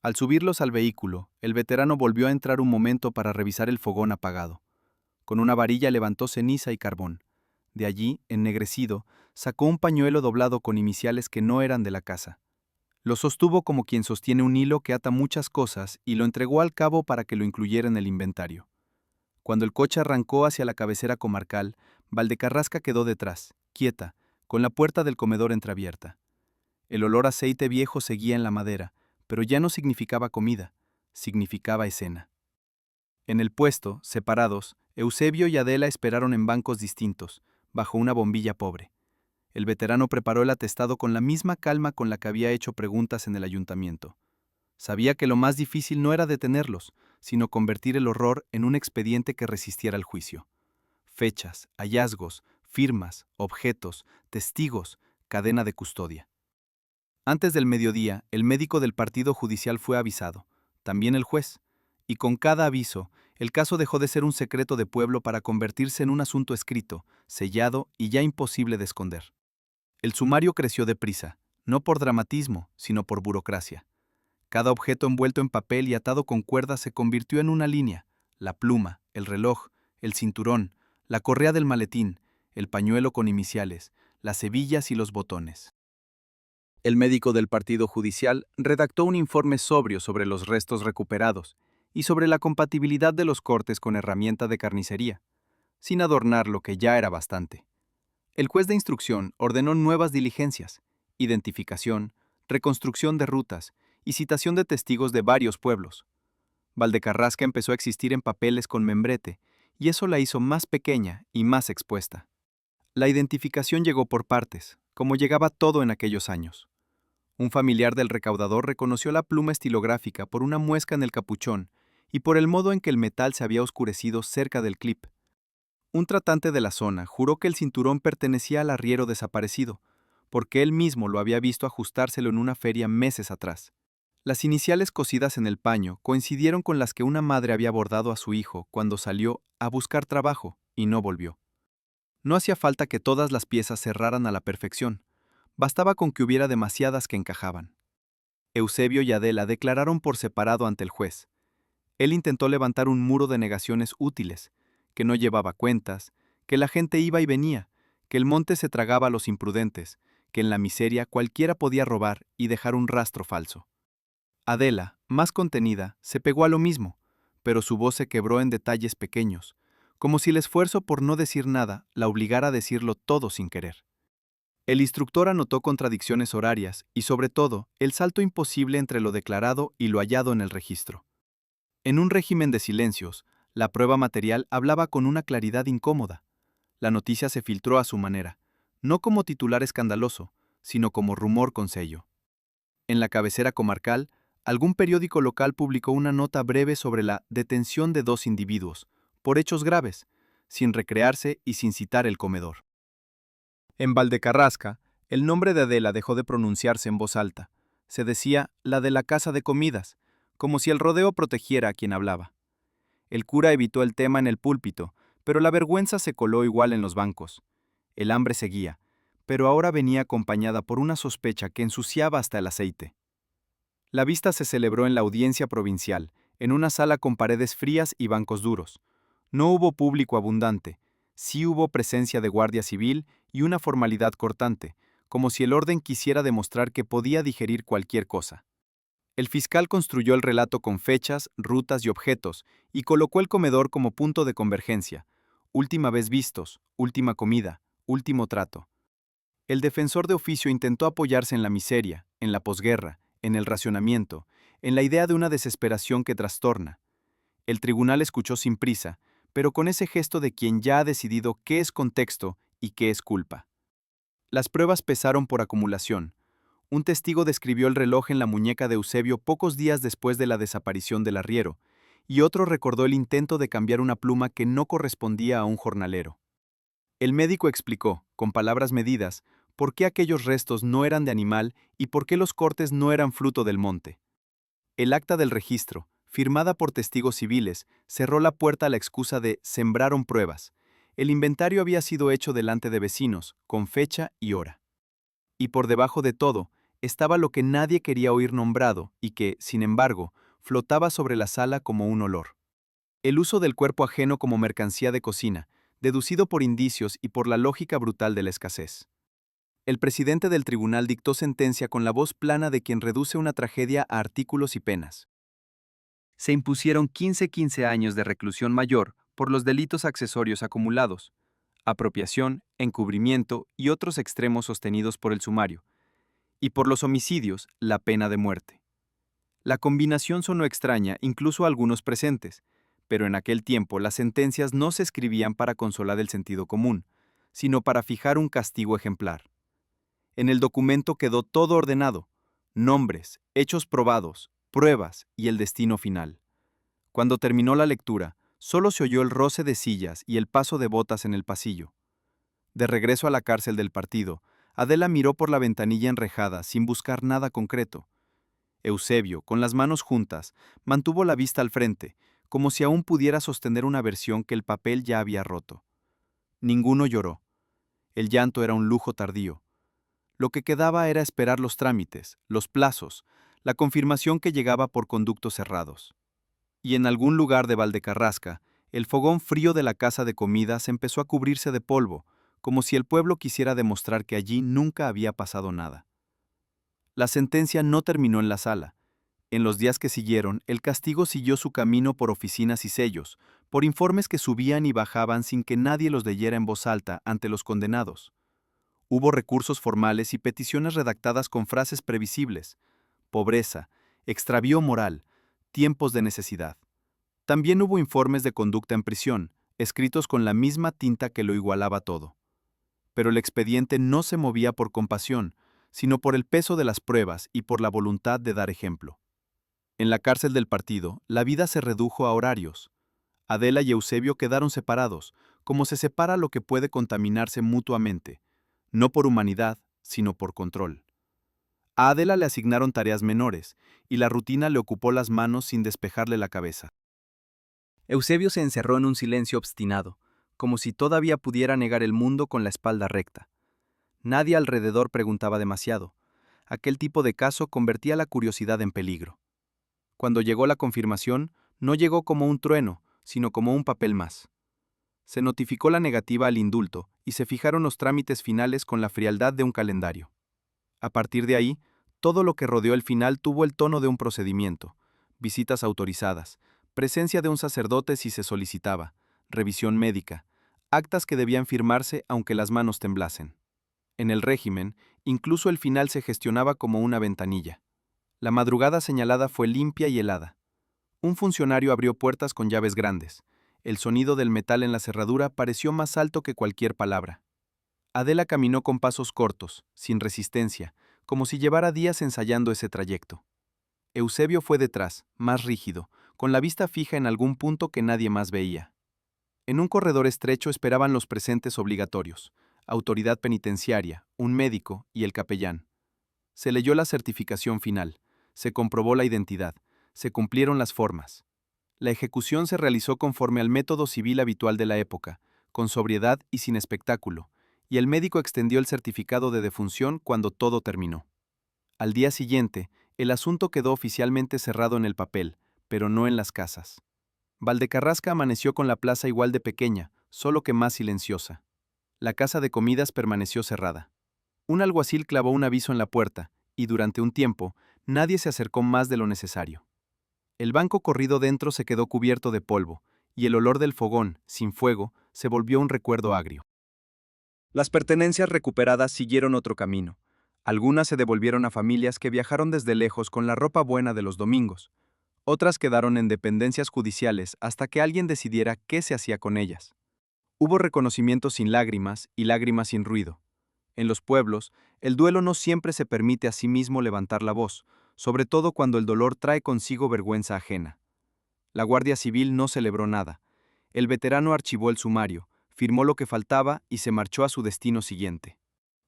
Al subirlos al vehículo, el veterano volvió a entrar un momento para revisar el fogón apagado. Con una varilla levantó ceniza y carbón. De allí, ennegrecido, sacó un pañuelo doblado con iniciales que no eran de la casa. Lo sostuvo como quien sostiene un hilo que ata muchas cosas y lo entregó al cabo para que lo incluyera en el inventario. Cuando el coche arrancó hacia la cabecera comarcal, Valdecarrasca quedó detrás, quieta, con la puerta del comedor entreabierta. El olor a aceite viejo seguía en la madera, pero ya no significaba comida, significaba escena. En el puesto, separados, Eusebio y Adela esperaron en bancos distintos, bajo una bombilla pobre. El veterano preparó el atestado con la misma calma con la que había hecho preguntas en el ayuntamiento. Sabía que lo más difícil no era detenerlos, sino convertir el horror en un expediente que resistiera al juicio. Fechas, hallazgos, firmas, objetos, testigos, cadena de custodia. Antes del mediodía, el médico del partido judicial fue avisado, también el juez, y con cada aviso, el caso dejó de ser un secreto de pueblo para convertirse en un asunto escrito, sellado y ya imposible de esconder. El sumario creció deprisa, no por dramatismo, sino por burocracia. Cada objeto envuelto en papel y atado con cuerdas se convirtió en una línea: la pluma, el reloj, el cinturón, la correa del maletín, el pañuelo con iniciales, las hebillas y los botones. El médico del partido judicial redactó un informe sobrio sobre los restos recuperados y sobre la compatibilidad de los cortes con herramienta de carnicería, sin adornar lo que ya era bastante. El juez de instrucción ordenó nuevas diligencias: identificación, reconstrucción de rutas y citación de testigos de varios pueblos. Valdecarrasca empezó a existir en papeles con membrete, y eso la hizo más pequeña y más expuesta. La identificación llegó por partes, como llegaba todo en aquellos años. Un familiar del recaudador reconoció la pluma estilográfica por una muesca en el capuchón y por el modo en que el metal se había oscurecido cerca del clip. Un tratante de la zona juró que el cinturón pertenecía al arriero desaparecido, porque él mismo lo había visto ajustárselo en una feria meses atrás. Las iniciales cosidas en el paño coincidieron con las que una madre había bordado a su hijo cuando salió a buscar trabajo y no volvió. No hacía falta que todas las piezas cerraran a la perfección, bastaba con que hubiera demasiadas que encajaban. Eusebio y Adela declararon por separado ante el juez. Él intentó levantar un muro de negaciones útiles, que no llevaba cuentas, que la gente iba y venía, que el monte se tragaba a los imprudentes, que en la miseria cualquiera podía robar y dejar un rastro falso. Adela, más contenida, se pegó a lo mismo, pero su voz se quebró en detalles pequeños, como si el esfuerzo por no decir nada la obligara a decirlo todo sin querer. El instructor anotó contradicciones horarias y, sobre todo, el salto imposible entre lo declarado y lo hallado en el registro. En un régimen de silencios, la prueba material hablaba con una claridad incómoda. La noticia se filtró a su manera, no como titular escandaloso, sino como rumor con sello. En la cabecera comarcal, algún periódico local publicó una nota breve sobre la detención de 2 individuos, por hechos graves, sin recrearse y sin citar el comedor. En Valdecarrasca, el nombre de Adela dejó de pronunciarse en voz alta. Se decía la de la casa de comidas, como si el rodeo protegiera a quien hablaba. El cura evitó el tema en el púlpito, pero la vergüenza se coló igual en los bancos. El hambre seguía, pero ahora venía acompañada por una sospecha que ensuciaba hasta el aceite. La vista se celebró en la audiencia provincial, en una sala con paredes frías y bancos duros. No hubo público abundante, sí hubo presencia de guardia civil y una formalidad cortante, como si el orden quisiera demostrar que podía digerir cualquier cosa. El fiscal construyó el relato con fechas, rutas y objetos, y colocó el comedor como punto de convergencia. Última vez vistos, última comida, último trato. El defensor de oficio intentó apoyarse en la miseria, en la posguerra, en el racionamiento, en la idea de una desesperación que trastorna. El tribunal escuchó sin prisa, pero con ese gesto de quien ya ha decidido qué es contexto y qué es culpa. Las pruebas pesaron por acumulación. Un testigo describió el reloj en la muñeca de Eusebio pocos días después de la desaparición del arriero, y otro recordó el intento de cambiar una pluma que no correspondía a un jornalero. El médico explicó, con palabras medidas, por qué aquellos restos no eran de animal y por qué los cortes no eran fruto del monte. El acta del registro, firmada por testigos civiles, cerró la puerta a la excusa de sembraron pruebas. El inventario había sido hecho delante de vecinos, con fecha y hora. Y por debajo de todo, estaba lo que nadie quería oír nombrado y que, sin embargo, flotaba sobre la sala como un olor. El uso del cuerpo ajeno como mercancía de cocina, deducido por indicios y por la lógica brutal de la escasez. El presidente del tribunal dictó sentencia con la voz plana de quien reduce una tragedia a artículos y penas. Se impusieron 15 años de reclusión mayor por los delitos accesorios acumulados, apropiación, encubrimiento y otros extremos sostenidos por el sumario, y por los homicidios, la pena de muerte. La combinación sonó extraña incluso a algunos presentes, Pero en aquel tiempo las sentencias no se escribían para consolar el sentido común, sino para fijar un castigo ejemplar. En el documento quedó todo ordenado: nombres, hechos probados, pruebas y el destino final. Cuando terminó la lectura, solo se oyó el roce de sillas y el paso de botas en el pasillo. De regreso a la cárcel del partido, Adela miró por la ventanilla enrejada sin buscar nada concreto. Eusebio, con las manos juntas, mantuvo la vista al frente, como si aún pudiera sostener una versión que el papel ya había roto. Ninguno lloró. El llanto era un lujo tardío. Lo que quedaba era esperar los trámites, los plazos, la confirmación que llegaba por conductos cerrados. Y en algún lugar de Valdecarrasca, el fogón frío de la casa de comidas empezó a cubrirse de polvo, como si el pueblo quisiera demostrar que allí nunca había pasado nada. La sentencia no terminó en la sala. En los días que siguieron, el castigo siguió su camino por oficinas y sellos, por informes que subían y bajaban sin que nadie los leyera en voz alta ante los condenados. Hubo recursos formales y peticiones redactadas con frases previsibles: pobreza, extravío moral, tiempos de necesidad. También hubo informes de conducta en prisión, escritos con la misma tinta que lo igualaba todo. Pero el expediente no se movía por compasión, sino por el peso de las pruebas y por la voluntad de dar ejemplo. En la cárcel del partido, la vida se redujo a horarios. Adela y Eusebio quedaron separados, como se separa lo que puede contaminarse mutuamente, no por humanidad, sino por control. A Adela le asignaron tareas menores, y la rutina le ocupó las manos sin despejarle la cabeza. Eusebio se encerró en un silencio obstinado, como si todavía pudiera negar el mundo con la espalda recta. Nadie alrededor preguntaba demasiado. Aquel tipo de caso convertía la curiosidad en peligro. Cuando llegó la confirmación, no llegó como un trueno, sino como un papel más. Se notificó la negativa al indulto y se fijaron los trámites finales con la frialdad de un calendario. A partir de ahí, todo lo que rodeó el final tuvo el tono de un procedimiento: visitas autorizadas, presencia de un sacerdote si se solicitaba, revisión médica, actas que debían firmarse aunque las manos temblasen. En el régimen, incluso el final se gestionaba como una ventanilla. La madrugada señalada fue limpia y helada. Un funcionario abrió puertas con llaves grandes. El sonido del metal en la cerradura pareció más alto que cualquier palabra. Adela caminó con pasos cortos, sin resistencia, como si llevara días ensayando ese trayecto. Eusebio fue detrás, más rígido, con la vista fija en algún punto que nadie más veía. En un corredor estrecho esperaban los presentes obligatorios: autoridad penitenciaria, un médico y el capellán. Se leyó la certificación final, se comprobó la identidad, se cumplieron las formas. La ejecución se realizó conforme al método civil habitual de la época, con sobriedad y sin espectáculo, y el médico extendió el certificado de defunción cuando todo terminó. Al día siguiente, el asunto quedó oficialmente cerrado en el papel, pero no en las casas. Valdecarrasca amaneció con la plaza igual de pequeña, solo que más silenciosa. La casa de comidas permaneció cerrada. Un alguacil clavó un aviso en la puerta, y durante un tiempo, nadie se acercó más de lo necesario. El banco corrido dentro se quedó cubierto de polvo, y el olor del fogón, sin fuego, se volvió un recuerdo agrio. Las pertenencias recuperadas siguieron otro camino. Algunas se devolvieron a familias que viajaron desde lejos con la ropa buena de los domingos. Otras quedaron en dependencias judiciales hasta que alguien decidiera qué se hacía con ellas. Hubo reconocimientos sin lágrimas y lágrimas sin ruido. En los pueblos, el duelo no siempre se permite a sí mismo levantar la voz, sobre todo cuando el dolor trae consigo vergüenza ajena. La Guardia Civil no celebró nada. El veterano archivó el sumario, firmó lo que faltaba y se marchó a su destino siguiente.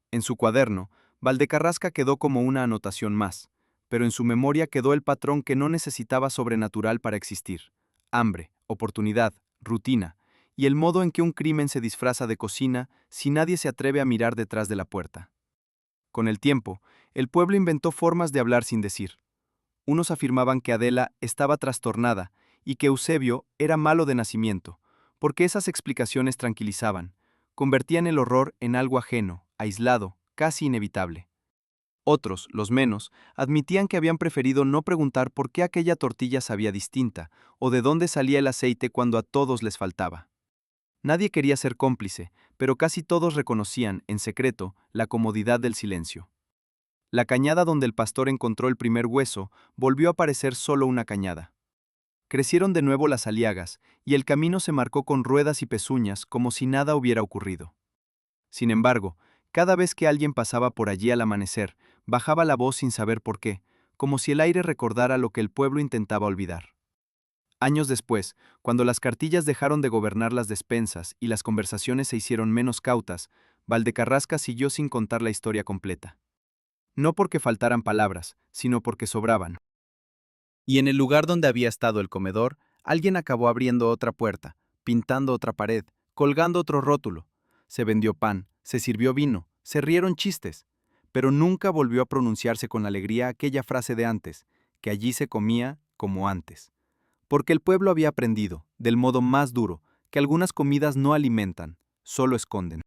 En su cuaderno, Valdecarrasca quedó como una anotación más, pero en su memoria quedó el patrón que no necesitaba sobrenatural para existir: hambre, oportunidad, rutina, y el modo en que un crimen se disfraza de cocina si nadie se atreve a mirar detrás de la puerta. Con el tiempo, el pueblo inventó formas de hablar sin decir. Unos afirmaban que Adela estaba trastornada y que Eusebio era malo de nacimiento, porque esas explicaciones tranquilizaban, convertían el horror en algo ajeno, aislado, casi inevitable. Otros, los menos, admitían que habían preferido no preguntar por qué aquella tortilla sabía distinta o de dónde salía el aceite cuando a todos les faltaba. Nadie quería ser cómplice, pero casi todos reconocían, en secreto, la comodidad del silencio. La cañada donde el pastor encontró el primer hueso volvió a parecer solo una cañada. Crecieron de nuevo las aliagas, y el camino se marcó con ruedas y pezuñas como si nada hubiera ocurrido. Sin embargo, cada vez que alguien pasaba por allí al amanecer, bajaba la voz sin saber por qué, como si el aire recordara lo que el pueblo intentaba olvidar. Años después, cuando las cartillas dejaron de gobernar las despensas y las conversaciones se hicieron menos cautas, Valdecarrasca siguió sin contar la historia completa. No porque faltaran palabras, sino porque sobraban. Y en el lugar donde había estado el comedor, alguien acabó abriendo otra puerta, pintando otra pared, colgando otro rótulo. Se vendió pan, se sirvió vino, se rieron chistes, pero nunca volvió a pronunciarse con alegría aquella frase de antes, que allí se comía como antes. Porque el pueblo había aprendido, del modo más duro, que algunas comidas no alimentan, solo esconden.